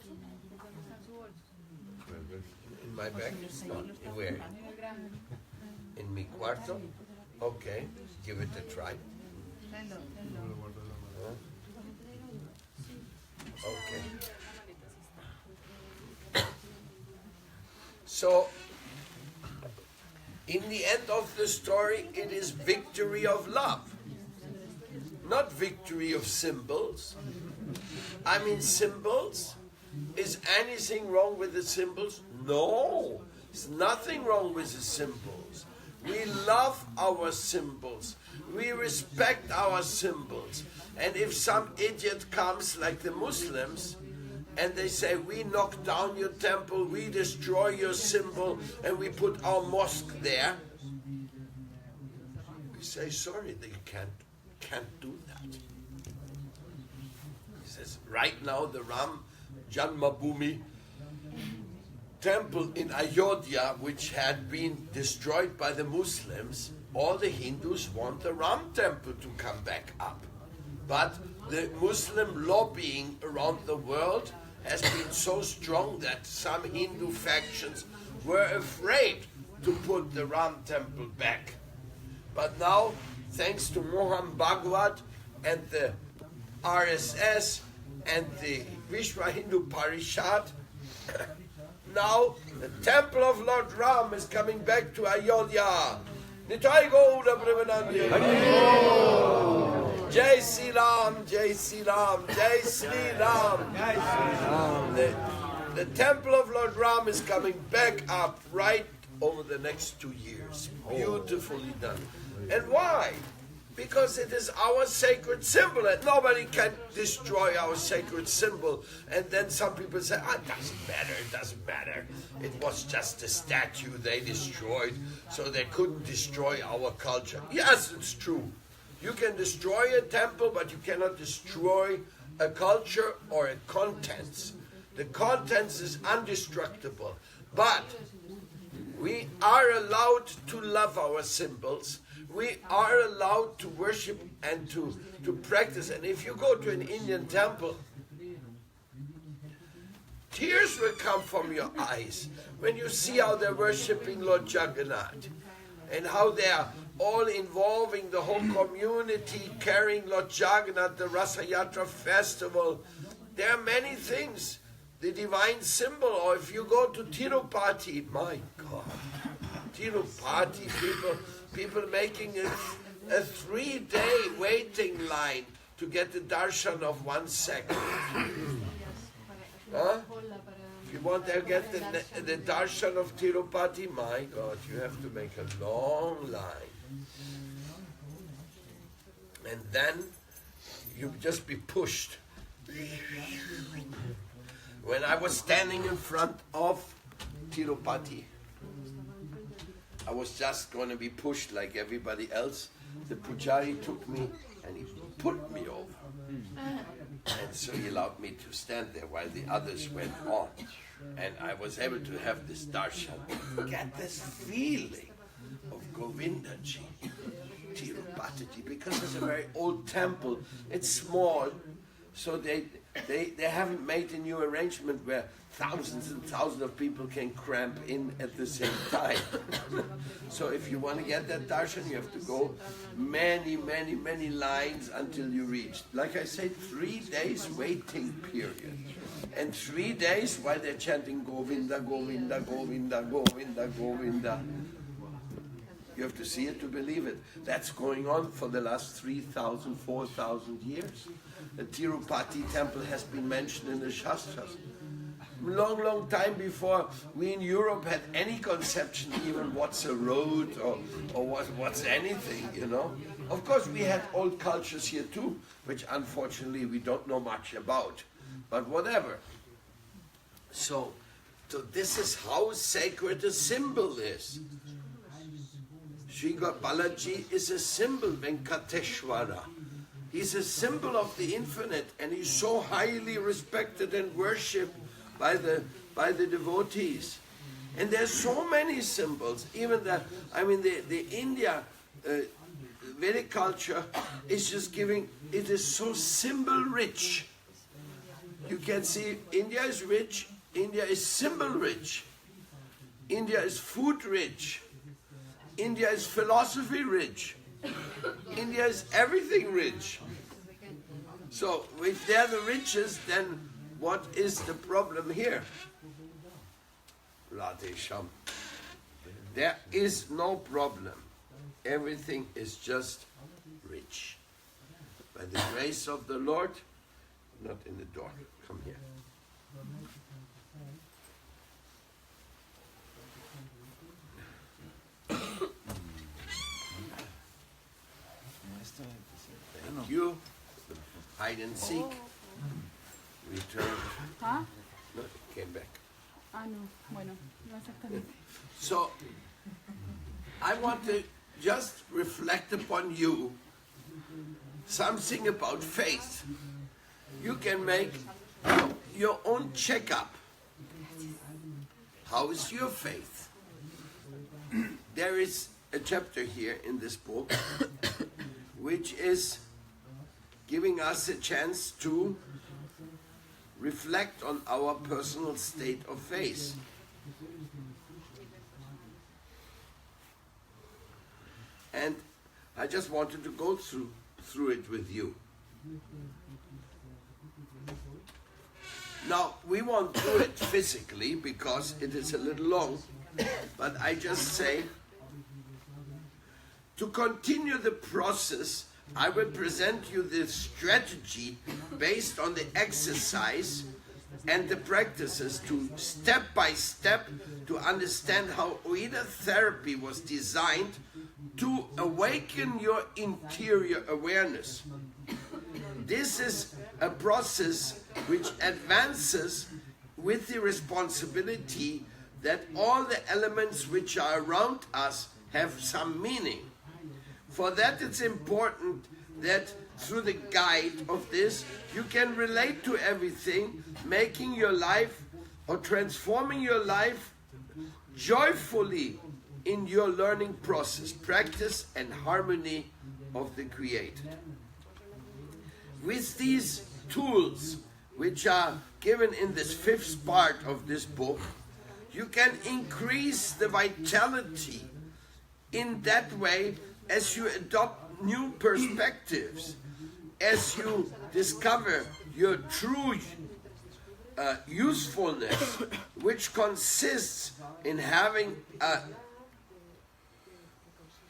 In my bag? No. In where? In mi cuarto? Okay, give it a try. Okay. So, in the end of the story, it is victory of love, not victory of symbols. I mean, symbols. Is anything wrong with the symbols? No, there's nothing wrong with the symbols. We love our symbols. We respect our symbols. And if some idiot comes like the Muslims and they say, we knock down your temple, we destroy your symbol, and we put our mosque there, we say, sorry, they can't do that. He says, right now the Ram Janmabhoomi temple in Ayodhya, which had been destroyed by the Muslims, all the Hindus want the Ram temple to come back up. But the Muslim lobbying around the world has been so strong that some Hindu factions were afraid to put the Ram temple back. But now, thanks to Mohan Bhagwat and the RSS and the Vishwa Hindu Parishad, now the temple of Lord Ram is coming back to Ayodhya. Nitai Gauda Premanandi. Jai Sri Ram, Jai Sri Ram, Jai Sri Ram. The temple of Lord Ram is coming back up right over the next 2 years. Beautifully done. And why? Because it is our sacred symbol, and nobody can destroy our sacred symbol. And then some people say, it doesn't matter. It was just a statue they destroyed, so they couldn't destroy our culture. Yes, it's true. You can destroy a temple, but you cannot destroy a culture or a contents. The contents is indestructible. But we are allowed to love our symbols. We are allowed to worship and to practice. And if you go to an Indian temple, tears will come from your eyes when you see how they're worshipping Lord Jagannath and how they're all involving the whole community, carrying Lord Jagannath, the Rasa Yatra festival. There are many things. The divine symbol, or if you go to Tirupati, my God, Tirupati, people making a 3-day waiting line to get the darshan of 1 second. Huh? If you want to get the darshan of Tirupati, my God, you have to make a long line. And then you just be pushed. When I was standing in front of Tirupati, I was just going to be pushed like everybody else. The pujari took me and he put me over. And so he allowed me to stand there while the others went on. And I was able to have this darshan. Get this feeling of Govindaji, Tirupati, because it's a very old temple. It's small, so They haven't made a new arrangement where thousands and thousands of people can cramp in at the same time. So if you want to get that darshan, you have to go many lines until you reach. Like I said, 3 days waiting period. And 3 days while they're chanting Govinda, Govinda, Govinda, Govinda, Govinda. You have to see it to believe it. That's going on for the last 3,000, 4,000 years. The Tirupati temple has been mentioned in the Shastras. Long time before we in Europe had any conception even what's a road or what's anything, you know. Of course we had old cultures here too, which unfortunately we don't know much about. But whatever. So this is how sacred a symbol is. Sri Balaji is a symbol, Venkateshwara. He's a symbol of the infinite, and he's so highly respected and worshipped by the devotees. And there's so many symbols. Even the India Vedic culture is just giving, it is so symbol rich. You can see India is rich, India is symbol rich, India is food rich, India is philosophy rich, India is everything rich. So if they're the richest, then what is the problem here? Radhe Sham. There is no problem. Everything is just rich. By the grace of the Lord, not in the door. Come here. Thank you. Hide and seek. Return. Huh? No, it came back. Ah, no. Bueno, no exactamente. So, I want to just reflect upon you something about faith. You can make your own checkup. How is your faith? There is a chapter here in this book which is giving us a chance to reflect on our personal state of faith. And I just wanted to go through it with you. Now, we won't do it physically because it is a little long, but I just say, to continue the process, I will present you this strategy based on the exercise and the practices to step by step to understand how Oida therapy was designed to awaken your interior awareness. This is a process which advances with the responsibility that all the elements which are around us have some meaning. For that it's important that through the guide of this, you can relate to everything, making your life or transforming your life joyfully in your learning process, practice and harmony of the Creator. With these tools, which are given in this 5th part of this book, you can increase the vitality in that way as you adopt new perspectives, as you discover your true usefulness, which consists in having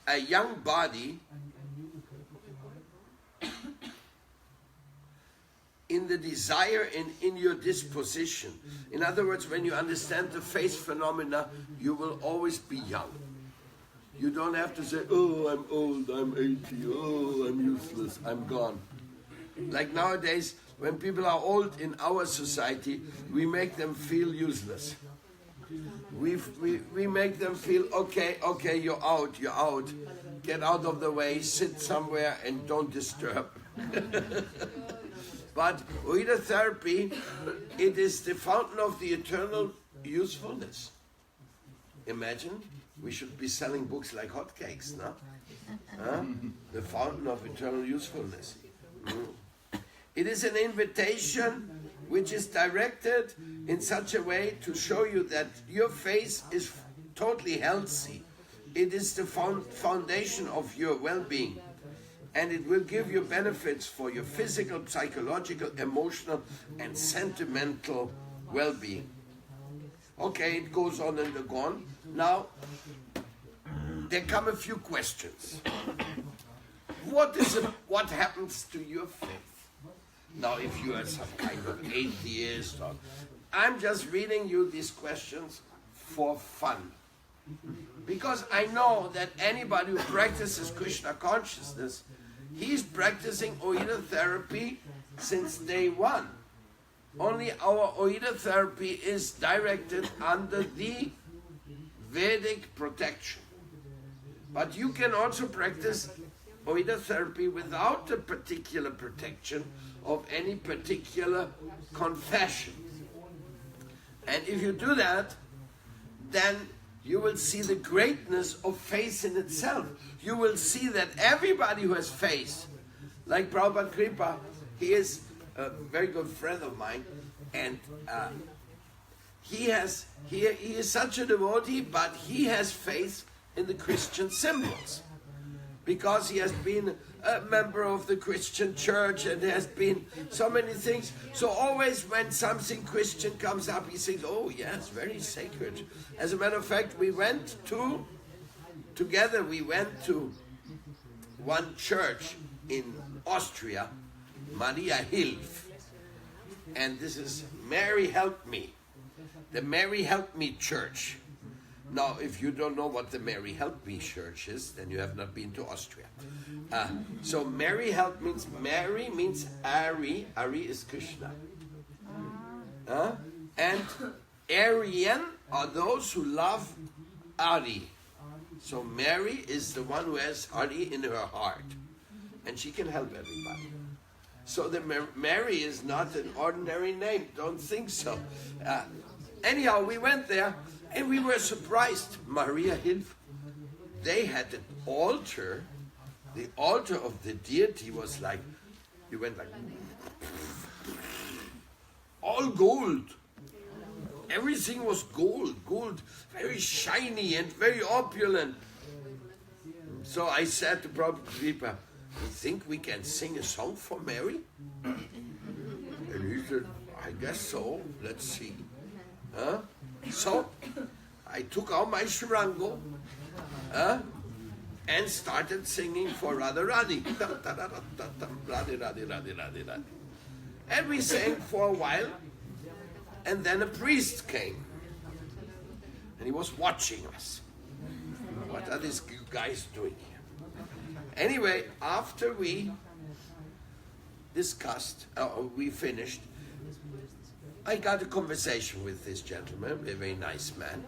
a young body in the desire and in your disposition. In other words, when you understand the faith phenomena, you will always be young. You don't have to say, oh, I'm old, I'm 80, oh, I'm useless, I'm gone. Like nowadays, when people are old in our society, we make them feel useless. We make them feel, okay, you're out, get out of the way, sit somewhere and don't disturb. But Oida therapy, it is the fountain of the eternal usefulness. Imagine, we should be selling books like hotcakes, no? The fountain of eternal usefulness. It is an invitation which is directed in such a way to show you that your face is totally healthy. It is the foundation of your well-being, and it will give you benefits for your physical, psychological, emotional, and sentimental well-being. Okay, it goes on and on. Now, there come a few questions. What happens to your faith? Now, if you are some kind of atheist, I'm just reading you these questions for fun. Because I know that anybody who practices Krishna consciousness, he's practicing Oida therapy since day one. Only our Oida therapy is directed under the Vedic protection. But you can also practice Oida therapy without the particular protection of any particular confession. And if you do that, then you will see the greatness of faith in itself. You will see that everybody who has faith, like Prabhupada Kripa, he is a very good friend of mine, and he is such a devotee, but he has faith in the Christian symbols, because he has been a member of the Christian church and has been so many things. So always when something Christian comes up, he thinks, oh yes, very sacred. As a matter of fact, we went to one church in Austria, Maria Hilf, and this is Mary Help Me, the Mary Help Me Church. Now, if you don't know what the Mary Help Me Church is, then you have not been to Austria. So Mary Help means Ari. Ari is Krishna. And Aryan are those who love Ari. So Mary is the one who has Ari in her heart. And she can help everybody. So the Mary is not an ordinary name. Don't think so. Anyhow, we went there. And we were surprised. Maria Hilf, they had an altar. The altar of the deity was like, you went like, all gold. Everything was gold, very shiny and very opulent. So I said to Prabhupada Kripa, you think we can sing a song for Mary? And he said, I guess so. Let's see. So I took out my sharango and started singing for Radharani. And we sang for a while, and then a priest came. And he was watching us. What are these guys doing here? Anyway, after we discussed, we finished, I got a conversation with this gentleman, a very nice man,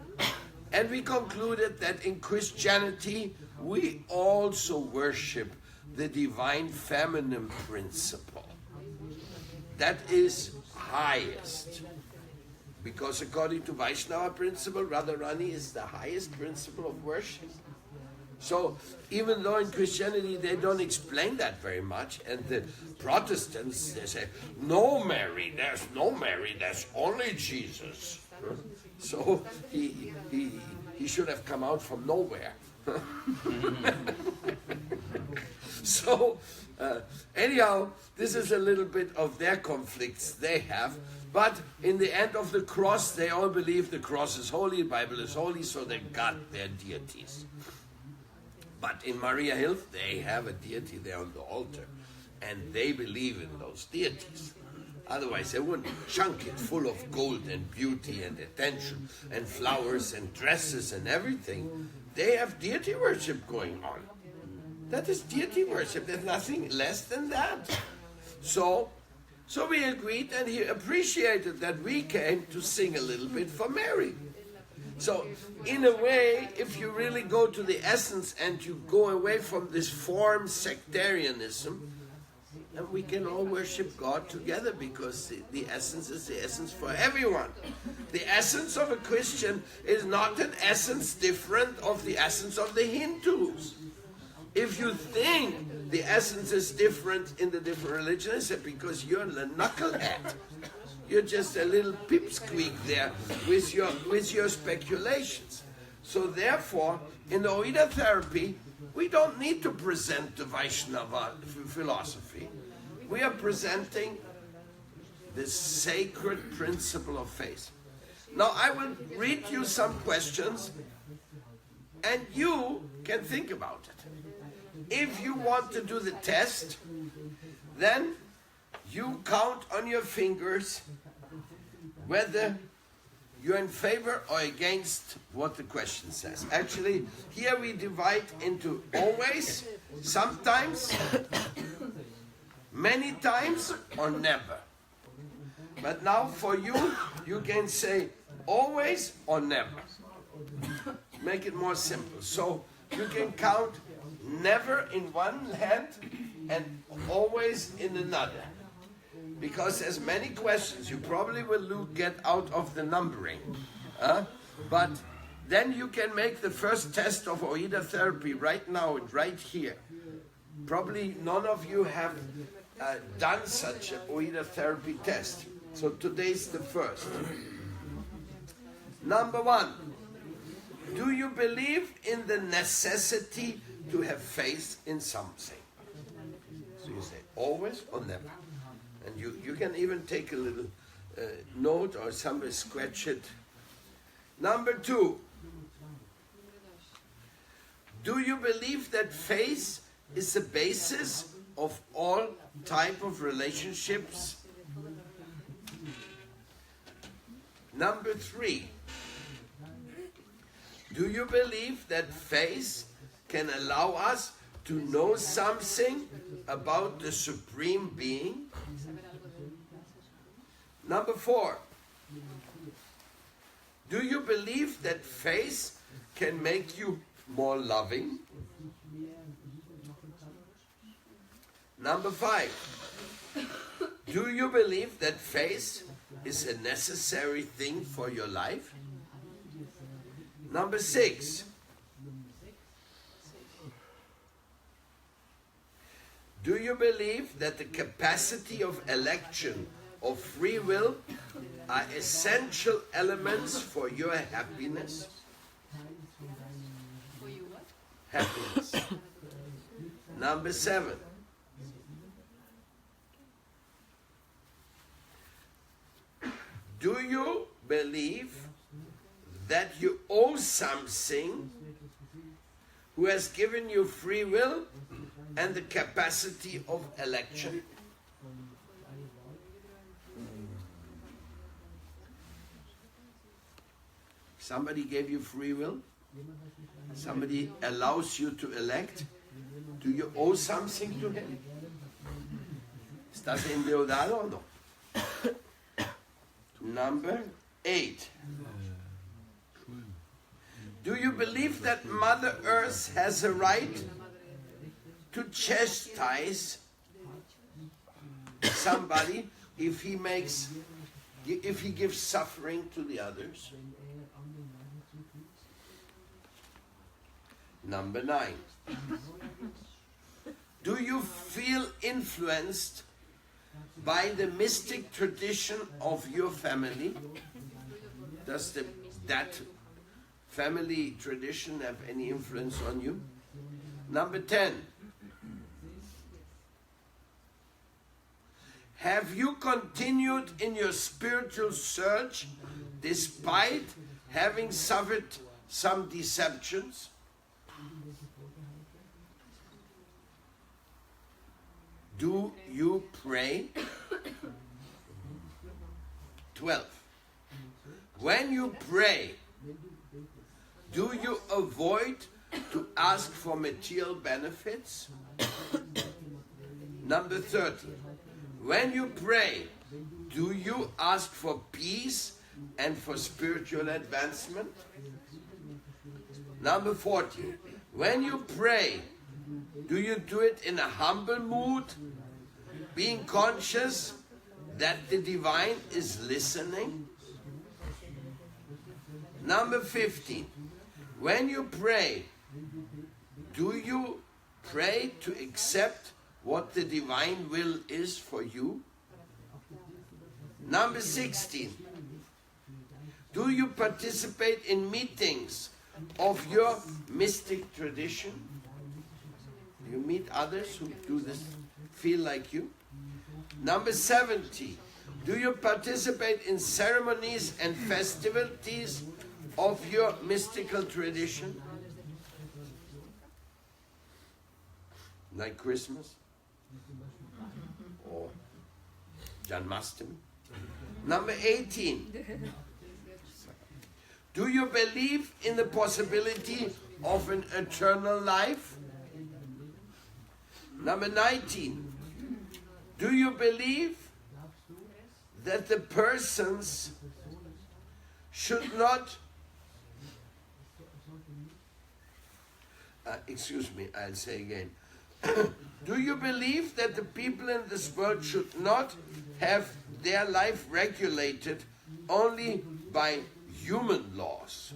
and we concluded that in Christianity we also worship the divine feminine principle. That is highest. Because according to Vaishnava principle, Radharani is the highest principle of worship. So even though in Christianity they don't explain that very much, and the Protestants, they say, no Mary, there's only Jesus. So he should have come out from nowhere. So anyhow, this is a little bit of their conflicts they have. But in the end of the cross, they all believe the cross is holy, the Bible is holy, so they got their deities. But in Maria Hilf, they have a deity there on the altar, and they believe in those deities. Otherwise, they wouldn't chunk it full of gold and beauty and attention and flowers and dresses and everything. They have deity worship going on. That is deity worship. There's nothing less than that. So we agreed, and he appreciated that we came to sing a little bit for Mary. So, in a way, if you really go to the essence and you go away from this form sectarianism, then we can all worship God together, because the essence is the essence for everyone. The essence of a Christian is not an essence different of the essence of the Hindus. If you think the essence is different in the different religions, it's because you're a knucklehead. You're just a little pipsqueak there with your speculations. So therefore, in the Oida therapy, we don't need to present the Vaishnava philosophy. We are presenting the sacred principle of faith. Now I will read you some questions and you can think about it. If you want to do the test, then you count on your fingers whether you're in favor or against what the question says. Actually, here we divide into always, sometimes, many times, or never. But now for you, you can say always or never. Make it more simple. So you can count never in one hand and always in another. Because there's many questions you probably will get out of the numbering. But then you can make the first test of Oida therapy right now and right here. Probably none of you have done such an Oida therapy test. So today's the first. Number 1. Do you believe in the necessity to have faith in something? So you say always or never. And you can even take a little note or somebody scratch it. Number 2. Do you believe that faith is the basis of all type of relationships? Number 3. Do you believe that faith can allow us to know something about the Supreme Being? Number 4. Do you believe that faith can make you more loving? Number 5. Do you believe that faith is a necessary thing for your life? Number 6. Do you believe that the capacity of election of free will are essential elements for your happiness? For you what? Happiness. Number 7. Do you believe that you owe something who has given you free will and the capacity of election? Somebody gave you free will? Somebody allows you to elect? Do you owe something to him? ¿Estás endeudado o no? Number 8. Do you believe that Mother Earth has a right to chastise somebody if he gives suffering to the others? Number 9. Do you feel influenced by the mystic tradition of your family? Does that family tradition have any influence on you? Number 10. Have you continued in your spiritual search despite having suffered some deceptions? Do you pray? 12. When you pray, do you avoid to ask for material benefits? Number 13. When you pray, do you ask for peace and for spiritual advancement? Number 14. When you pray, do you do it in a humble mood, being conscious that the divine is listening? Number 15. When you pray, do you pray to accept what the divine will is for you? Number 16. Do you participate in meetings of your mystic tradition? Do you meet others who do this, feel like you? Number 70. Do you participate in ceremonies and festivities of your mystical tradition? Like Christmas? Or Janmashtami? Number 18. Do you believe in the possibility of an eternal life? Number 19. Do you believe that the persons should not, excuse me, I'll say again. Do you believe that the people in this world should not have their life regulated only by human laws?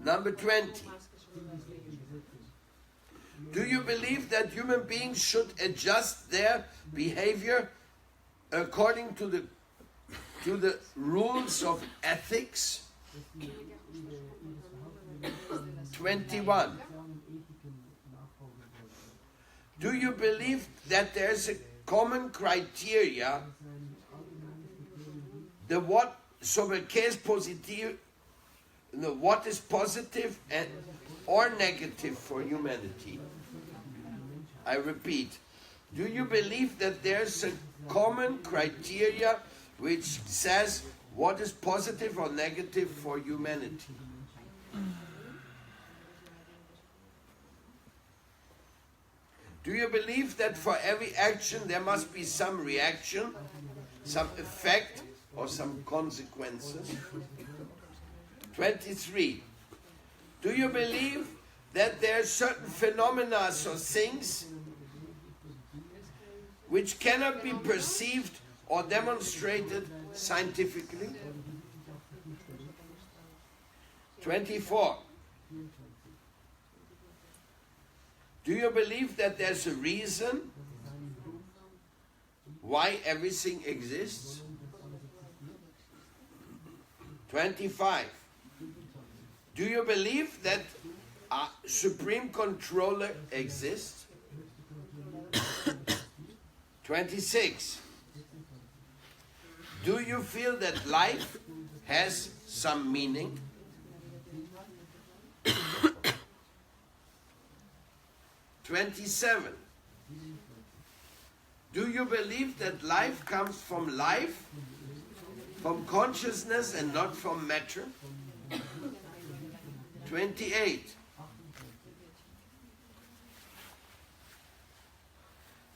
Number 20. Do you believe that human beings should adjust their behavior according to the rules of ethics? 21. Do you believe that there's a common criteria, what is positive and or negative for humanity? I repeat, do you believe that there's a common criteria which says what is positive or negative for humanity? Do you believe that for every action there must be some reaction, some effect, or some consequences? 23. Do you believe that there are certain phenomena or things which cannot be perceived or demonstrated scientifically? 24. Do you believe that there's a reason why everything exists? 25. Do you believe that a supreme controller exists? 26. Do you feel that life has some meaning? 27. Do you believe that life comes from life, from consciousness and not from matter? 28.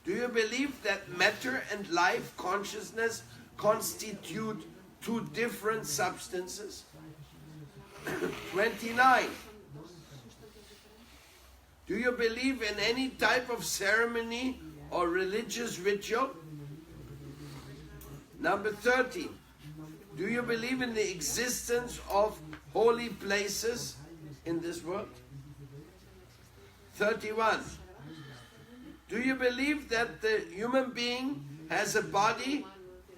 Do you believe that matter and life, consciousness, constitute two different substances? 29. Do you believe in any type of ceremony or religious ritual? Number 30. Do you believe in the existence of holy places in this world? 31. Do you believe that the human being has a body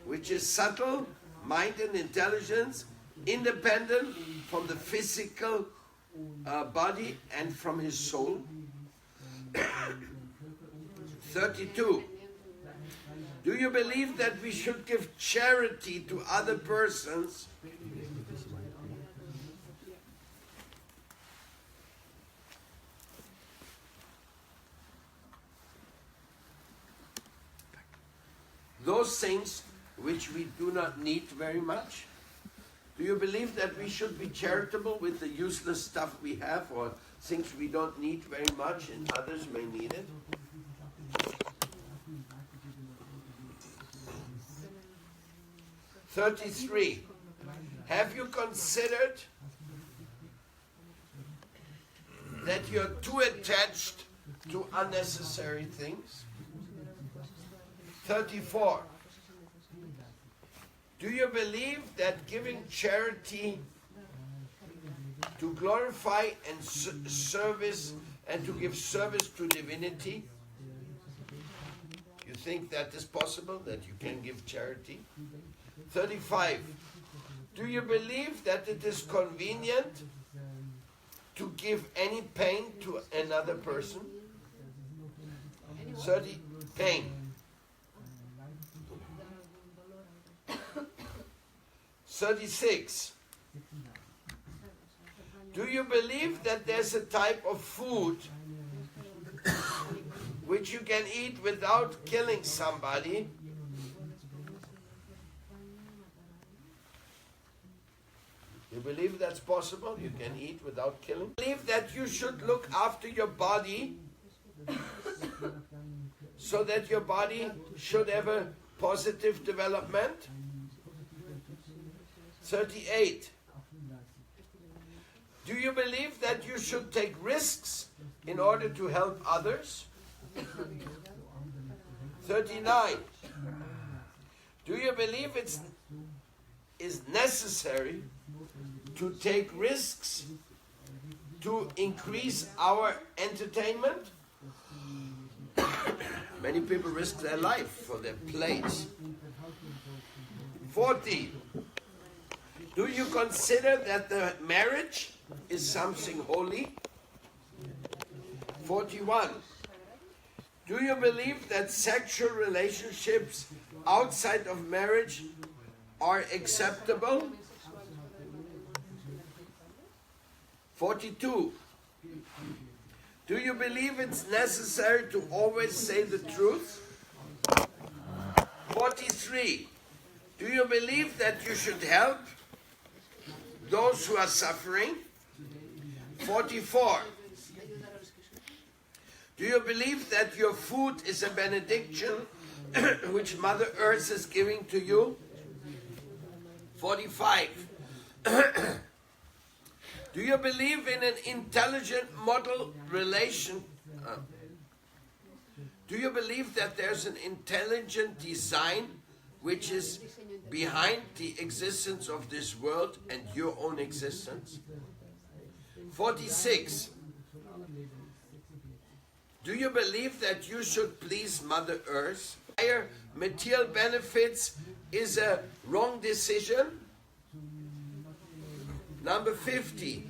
which is subtle, mind and intelligence, independent from the physical body and from his soul? 32. Do you believe that we should give charity to other persons? Those things which we do not need very much? Do you believe that we should be charitable with the useless stuff we have or things we don't need very much and others may need it? 33. Have you considered that you're too attached to unnecessary things? 34. Do you believe that giving charity to glorify and service and to give service to divinity? You think that is possible, that you can give charity? 35. Do you believe that it is convenient to give any pain to another person? 30. Pain. 36. Do you believe that there's a type of food which you can eat without killing somebody? You believe that's possible? You can eat without killing? Believe that you should look after your body so that your body should have a positive development? 38. Do you believe that you should take risks in order to help others? 39. Do you believe it is necessary to take risks to increase our entertainment? Many people risk their life for their place. 40. Do you consider that the marriage is something holy? 41. Do you believe that sexual relationships outside of marriage are acceptable? 42. Do you believe it's necessary to always say the truth? 43. Do you believe that you should help those who are suffering? 44. Do you believe that your food is a benediction which Mother Earth is giving to you? 45. Do you believe in an intelligent model relation? Do you believe that there's an intelligent design which is behind the existence of this world and your own existence? 46. Do you believe that you should please Mother Earth? Higher material benefits is a wrong decision? Number 50.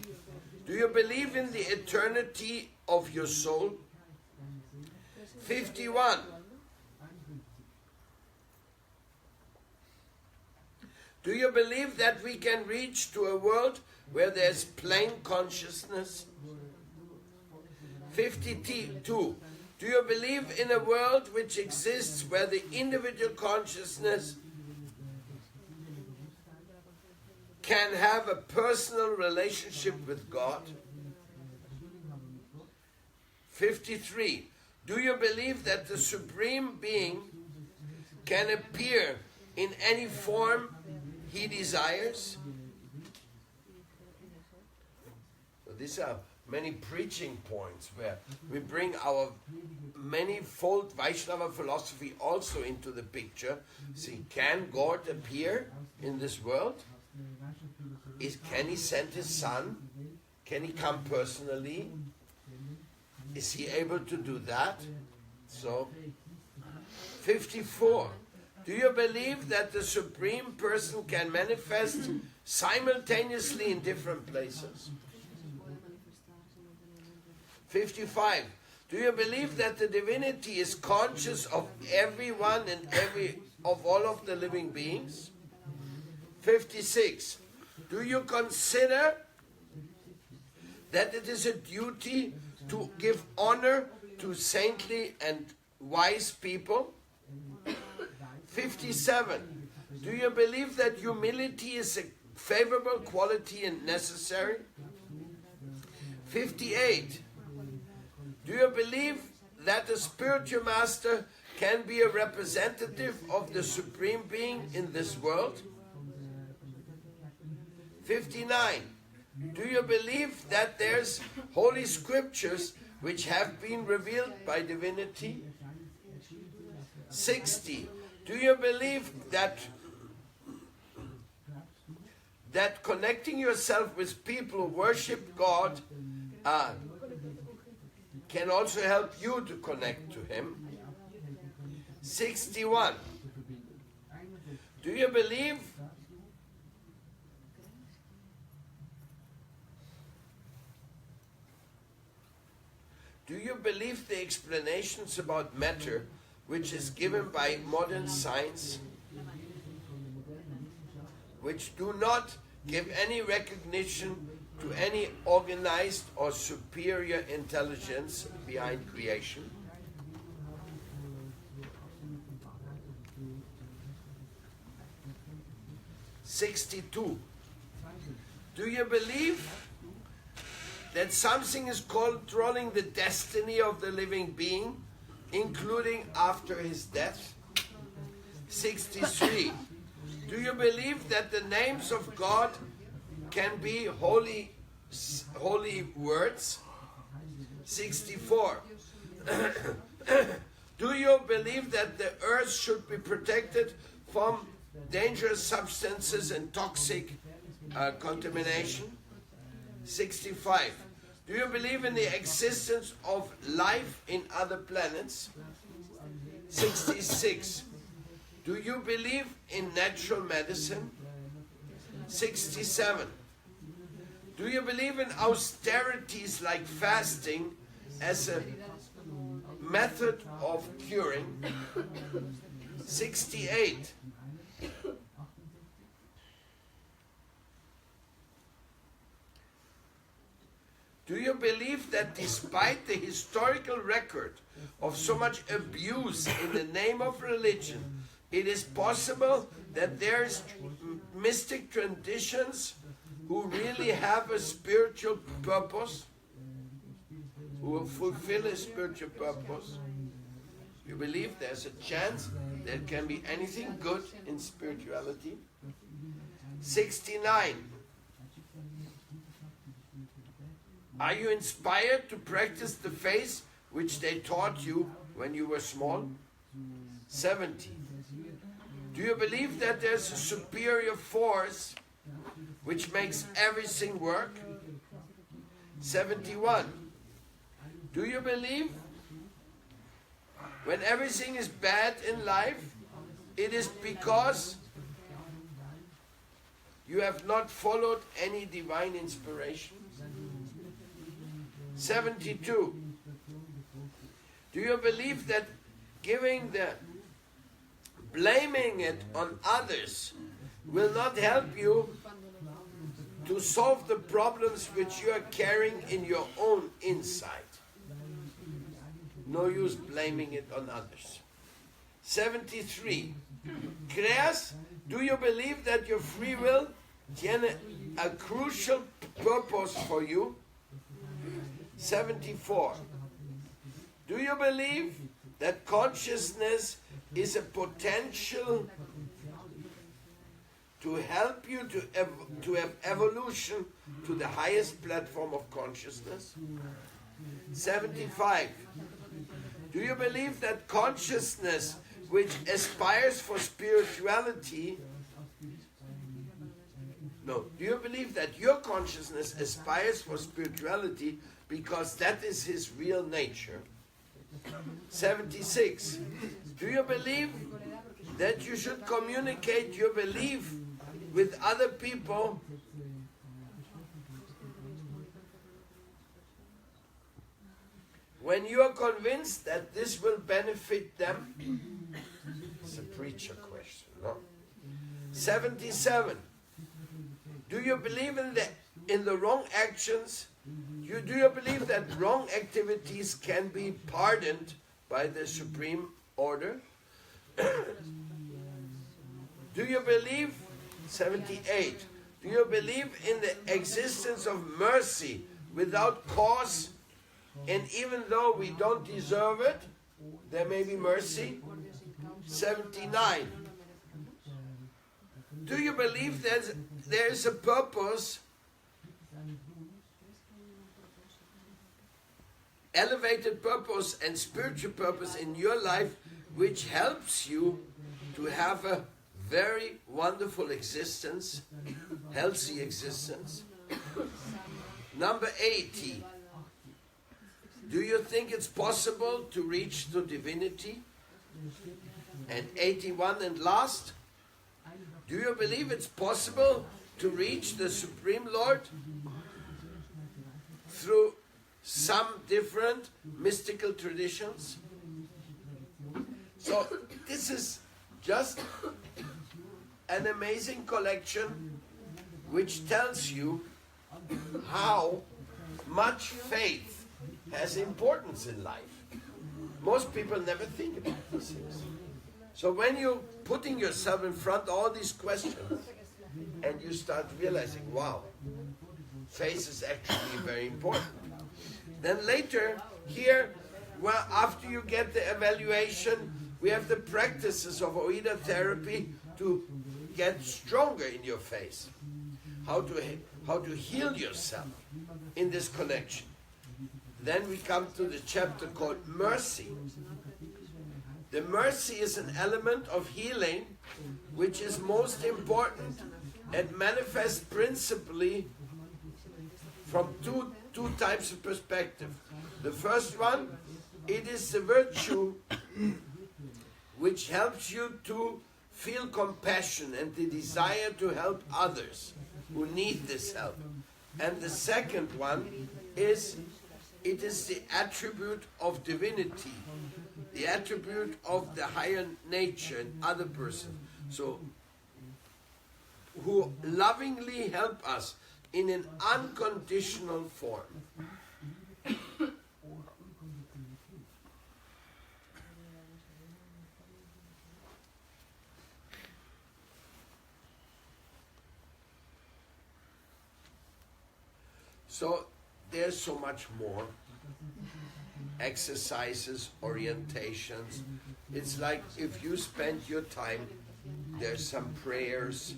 Do you believe in the eternity of your soul? 51. Do you believe that we can reach to a world where there's plain consciousness? 52. Do you believe in a world which exists where the individual consciousness can have a personal relationship with God? 53. Do you believe that the Supreme Being can appear in any form he desires? So these are many preaching points where we bring our manifold Vaishnava philosophy also into the picture. See, can God appear in this world? Can he send his son? Can he come personally? Is he able to do that? So, 54. Do you believe that the Supreme Person can manifest simultaneously in different places? 55. Do you believe that the divinity is conscious of everyone and of all of the living beings? 56. Do you consider that it is a duty to give honor to saintly and wise people? 57. Do you believe that humility is a favorable quality and necessary? 58. Do you believe that a spiritual master can be a representative of the Supreme Being in this world? 59. Do you believe that there's holy scriptures which have been revealed by divinity? 60. Do you believe that connecting yourself with people who worship God can also help you to connect to Him? 61. Do you believe the explanations about matter which is given by modern science, which do not give any recognition to any organized or superior intelligence behind creation? (62) Do you believe that something is controlling the destiny of the living being, including after his death? 63. Do you believe that the names of God can be holy words? 64. Do you believe that the earth should be protected from dangerous substances and toxic contamination? 65. Do you believe in the existence of life in other planets? 66. Do you believe in natural medicine? 67. Do you believe in austerities like fasting as a method of curing? 68. Do you believe that despite the historical record of so much abuse in the name of religion, it is possible that there's mystic traditions who really have a spiritual purpose, who will fulfill a spiritual purpose? You believe there's a chance there can be anything good in spirituality? 69. Are you inspired to practice the faith which they taught you when you were small? 70. Do you believe that there's a superior force which makes everything work? 71. Do you believe when everything is bad in life, it is because you have not followed any divine inspiration? 72. Do you believe that blaming it on others will not help you to solve the problems which you are carrying in your own inside? No use blaming it on others. 73. Creas, do you believe that your free will tiene a crucial purpose for you? 74. Do you believe that consciousness is a potential to help you to have evolution to the highest platform of consciousness? 75. Do you believe that consciousness which aspires for spirituality, do you believe that your consciousness aspires for spirituality because that is his real nature? 76. Do you believe that you should communicate your belief with other people when you are convinced that this will benefit them? It's a preacher question, no? 77. Do you believe in the wrong actions? Do you believe that wrong activities can be pardoned by the Supreme Order? Do you believe, 78, do you believe in the existence of mercy without cause, and even though we don't deserve it, there may be mercy? 79. Do you believe there is a purpose, elevated purpose and spiritual purpose in your life which helps you to have a very wonderful existence, healthy existence? Number 80. Do you think it's possible to reach to divinity? And 81 and last, do you believe it's possible to reach the Supreme Lord through some different mystical traditions? So this is just an amazing collection which tells you how much faith has importance in life. Most people never think about these things. So when you're putting yourself in front of all these questions and you start realizing, wow, faith is actually very important. Then later, here, well, after you get the evaluation, we have the practices of Oida therapy to get stronger in your faith. How to heal yourself in this connection. Then we come to the chapter called Mercy. The mercy is an element of healing which is most important and manifests principally from two types of perspective. The first one, it is the virtue which helps you to feel compassion and the desire to help others who need this help. And the second one is, it is the attribute of divinity, the attribute of the higher nature in other person. So, who lovingly help us in an unconditional form. So there's so much more. Exercises, orientations. It's like if you spend your time, there's some prayers.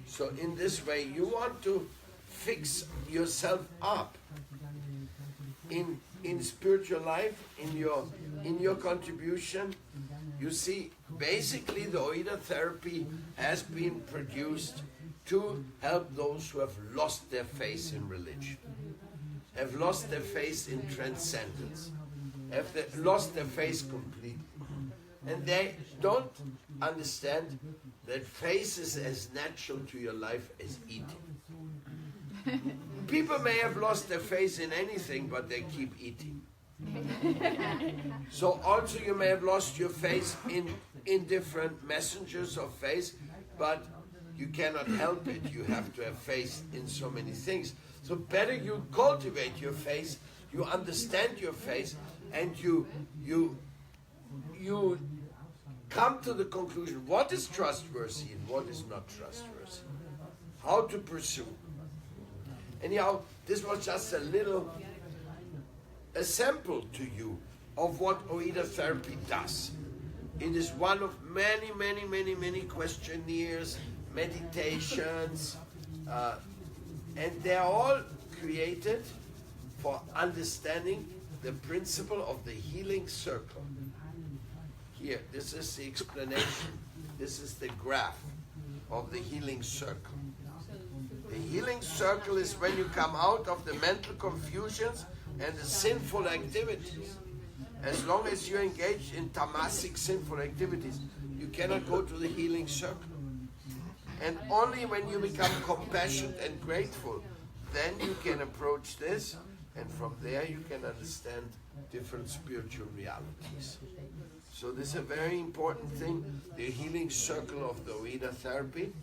So in this way, you want to fix yourself up in spiritual life, in your contribution. You see, basically the Oida therapy has been produced to help those who have lost their faith in religion, have lost their faith in transcendence, have lost their faith completely. And they don't understand that faith is as natural to your life as eating. People may have lost their faith in anything, but they keep eating. So also you may have lost your faith in different messengers of faith, but you cannot help it. You have to have faith in so many things. So better you cultivate your faith, you understand your faith, and you come to the conclusion what is trustworthy and what is not trustworthy. How to pursue. Anyhow, this was just a sample to you of what Oida therapy does. It is one of many questionnaires, meditations, and they're all created for understanding the principle of the healing circle. Here, this is the explanation. This is the graph of the healing circle. The healing circle is when you come out of the mental confusions and the sinful activities. As long as you're engaged in tamasic sinful activities, you cannot go to the healing circle. And only when you become compassionate and grateful, then you can approach this, and from there you can understand different spiritual realities. So this is a very important thing, the healing circle of the Oida therapy.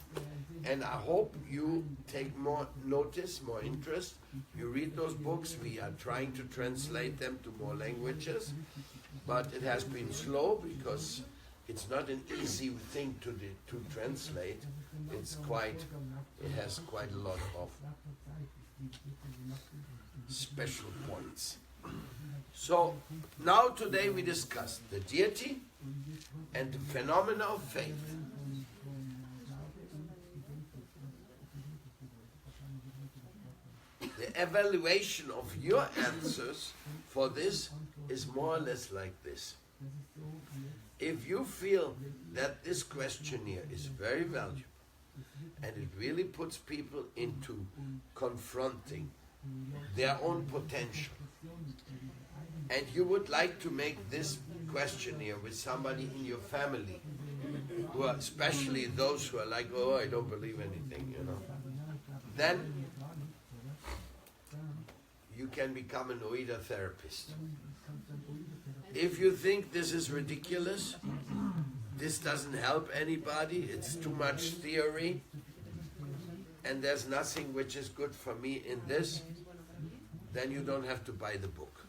And I hope you take more notice, more interest. You read those books. We are trying to translate them to more languages. But it has been slow because it's not an easy thing to translate. It has quite a lot of special points. So now today we discussed the deity and the phenomena of faith. The evaluation of your answers for this is more or less like this. If you feel that this questionnaire is very valuable and it really puts people into confronting their own potential, and you would like to make this questionnaire with somebody in your family, who are, especially those who are like, oh, I don't believe anything, then you can become an OIDA therapist. If you think this is ridiculous, this doesn't help anybody, it's too much theory, and there's nothing which is good for me in this, then you don't have to buy the book.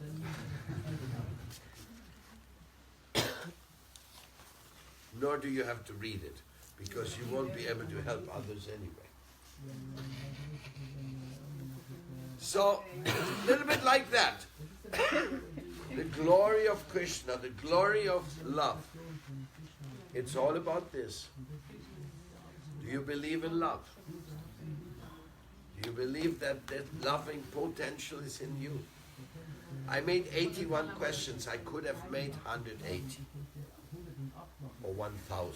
Nor do you have to read it, because you won't be able to help others anyway. So, a little bit like that. The glory of Krishna, the glory of love. It's all about this. Do you believe in love? Do you believe that loving potential is in you? I made 81 questions. I could have made 180 or 1,000.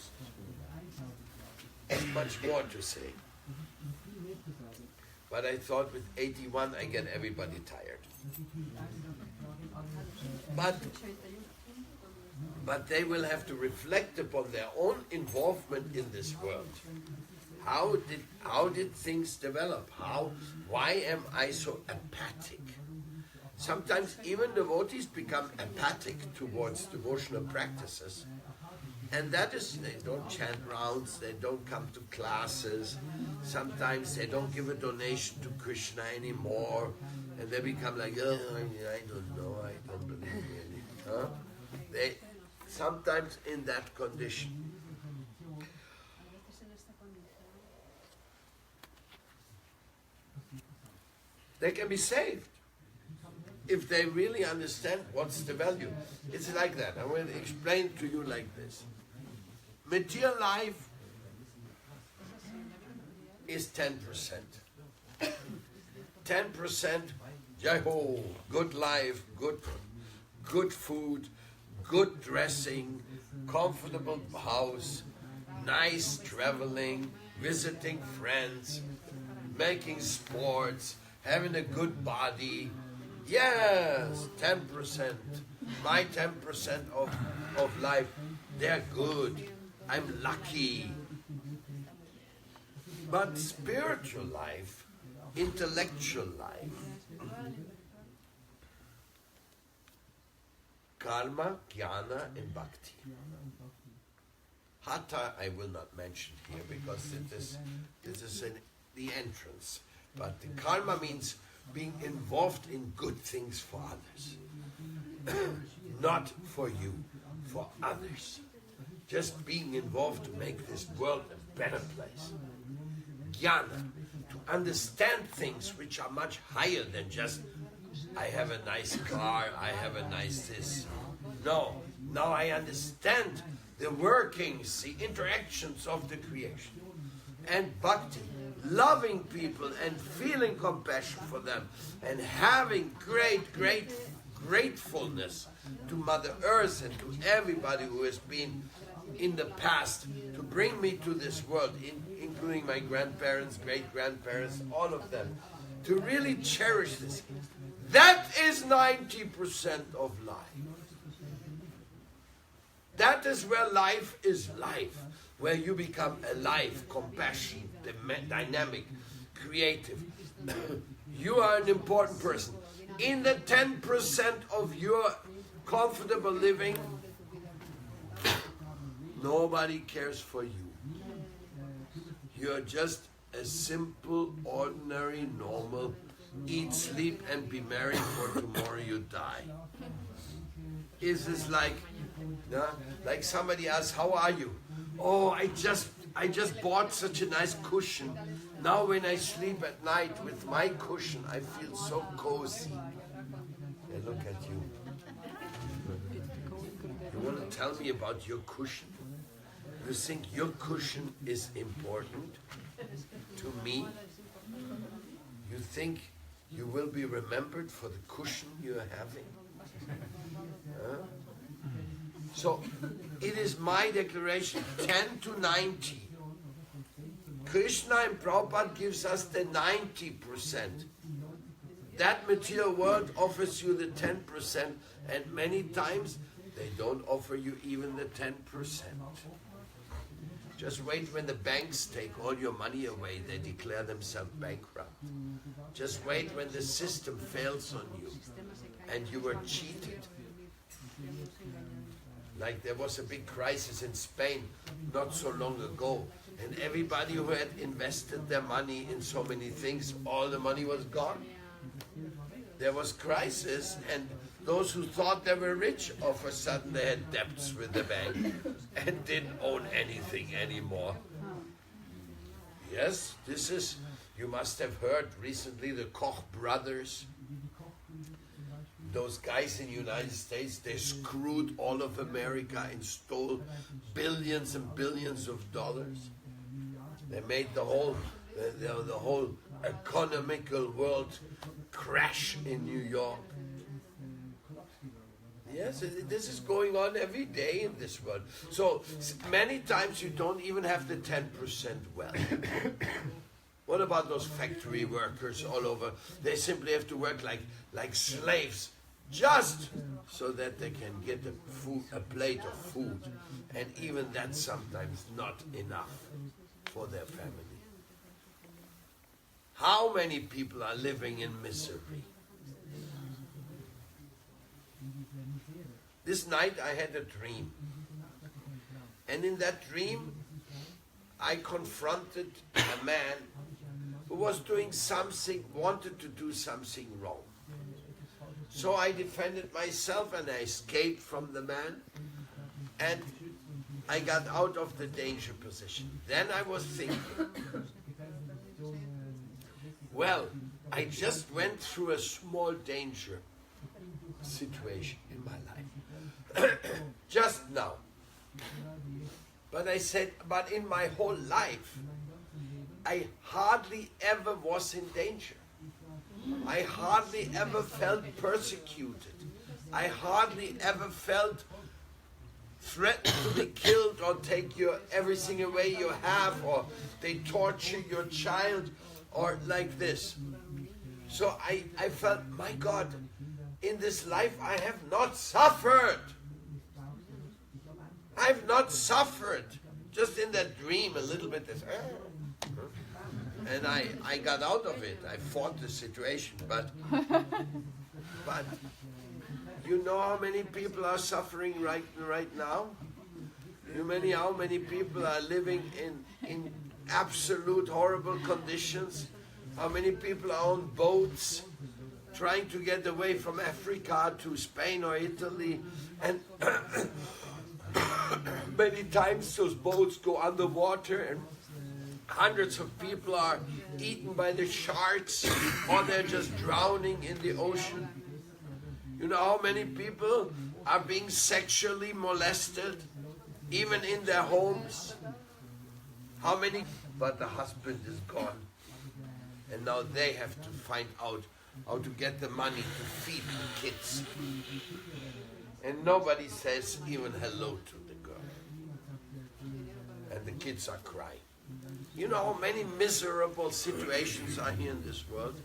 There's much more to say. But I thought with 81 I get everybody tired. But they will have to reflect upon their own involvement in this world. How did things develop? Why am I so apathic? Sometimes even devotees become apathic towards devotional practices. And that is, they don't chant rounds, they don't come to classes, sometimes they don't give a donation to Krishna anymore, and they become like, oh, I don't know, I don't believe in it. Huh? They sometimes in that condition. They can be saved if they really understand what's the value. It's like that. I will explain to you like this. Material life is 10%. 10%, Yahoo, good life, good food, good dressing, comfortable house, nice traveling, visiting friends, making sports, having a good body. Yes, 10%. My 10% of life, they're good. I'm lucky. But spiritual life, intellectual life, karma, jnana, and bhakti. Hatha I will not mention here because this is the entrance. But the karma means being involved in good things for others. Not for you, for others. Just being involved to make this world a better place. Jnana, to understand things which are much higher than just, I have a nice car, I have a nice this. No, now I understand the workings, the interactions of the creation. And bhakti, loving people and feeling compassion for them and having great gratefulness to Mother Earth and to everybody who has been in the past to bring me to this world, including my grandparents, great-grandparents, all of them, to really cherish this. That is 90% of life. That is where life is life, where you become alive, compassionate, dynamic, creative. You are an important person. In the 10% of your comfortable living, nobody cares for you. You're just a simple, ordinary, normal, eat, sleep, and be merry, for tomorrow you die. Is this like somebody asks, how are you? Oh, I just bought such a nice cushion. Now when I sleep at night with my cushion, I feel so cozy. And look at you. You want to tell me about your cushion? You think your cushion is important to me? You think you will be remembered for the cushion you are having? Huh? So, it is my declaration, 10 to 90. Krishna and Prabhupada gives us the 90%. That material world offers you the 10%, and many times They don't offer you even the 10%. Just wait when the banks take all your money away, they declare themselves bankrupt. Just wait when the system fails on you and you were cheated. Like there was a big crisis in Spain not so long ago, and everybody who had invested their money in so many things, all the money was gone. There was crisis, and those who thought they were rich, all of a sudden they had debts with the bank and didn't own anything anymore. Yes, this is, you must have heard recently, the Koch brothers. Those guys in the United States, they screwed all of America and stole billions and billions of dollars. They made the whole economical world crash in New York. Yes, this is going on every day in this world. So many times you don't even have the 10% wealth. What about those factory workers all over? They simply have to work like slaves just so that they can get a plate of food. And even that's sometimes not enough for their family. How many people are living in misery? This night I had a dream. And in that dream, I confronted a man who was doing something, wanted to do something wrong. So I defended myself and I escaped from the man. And I got out of the danger position. Then I was thinking, well, I just went through a small danger situation in my life. Just now. But I said, but in my whole life, I hardly ever was in danger. I hardly ever felt persecuted. I hardly ever felt threatened to be killed or take everything away you have, or they torture your child, or like this. So I felt, my God, in this life I have not suffered. I've not suffered. Just in that dream a little bit. And I got out of it. I fought the situation. But you know how many people are suffering right now? How many people are living in absolute horrible conditions? How many people are on boats trying to get away from Africa to Spain or Italy? And many times those boats go underwater and hundreds of people are eaten by the sharks, or they're just drowning in the ocean. You know how many people are being sexually molested, even in their homes? How many? But the husband is gone. And now they have to find out how to get the money to feed the kids. And nobody says even hello to the girl. And the kids are crying. You know how many miserable situations are here in this world?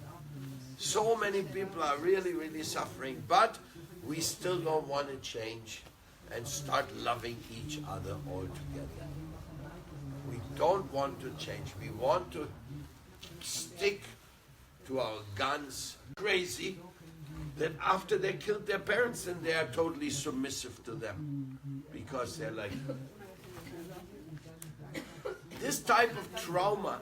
So many people are really, really suffering, but we still don't want to change and start loving each other all together. We don't want to change. We want to stick to our guns. Crazy that after they killed their parents, then they are totally submissive to them, because they're like, this type of trauma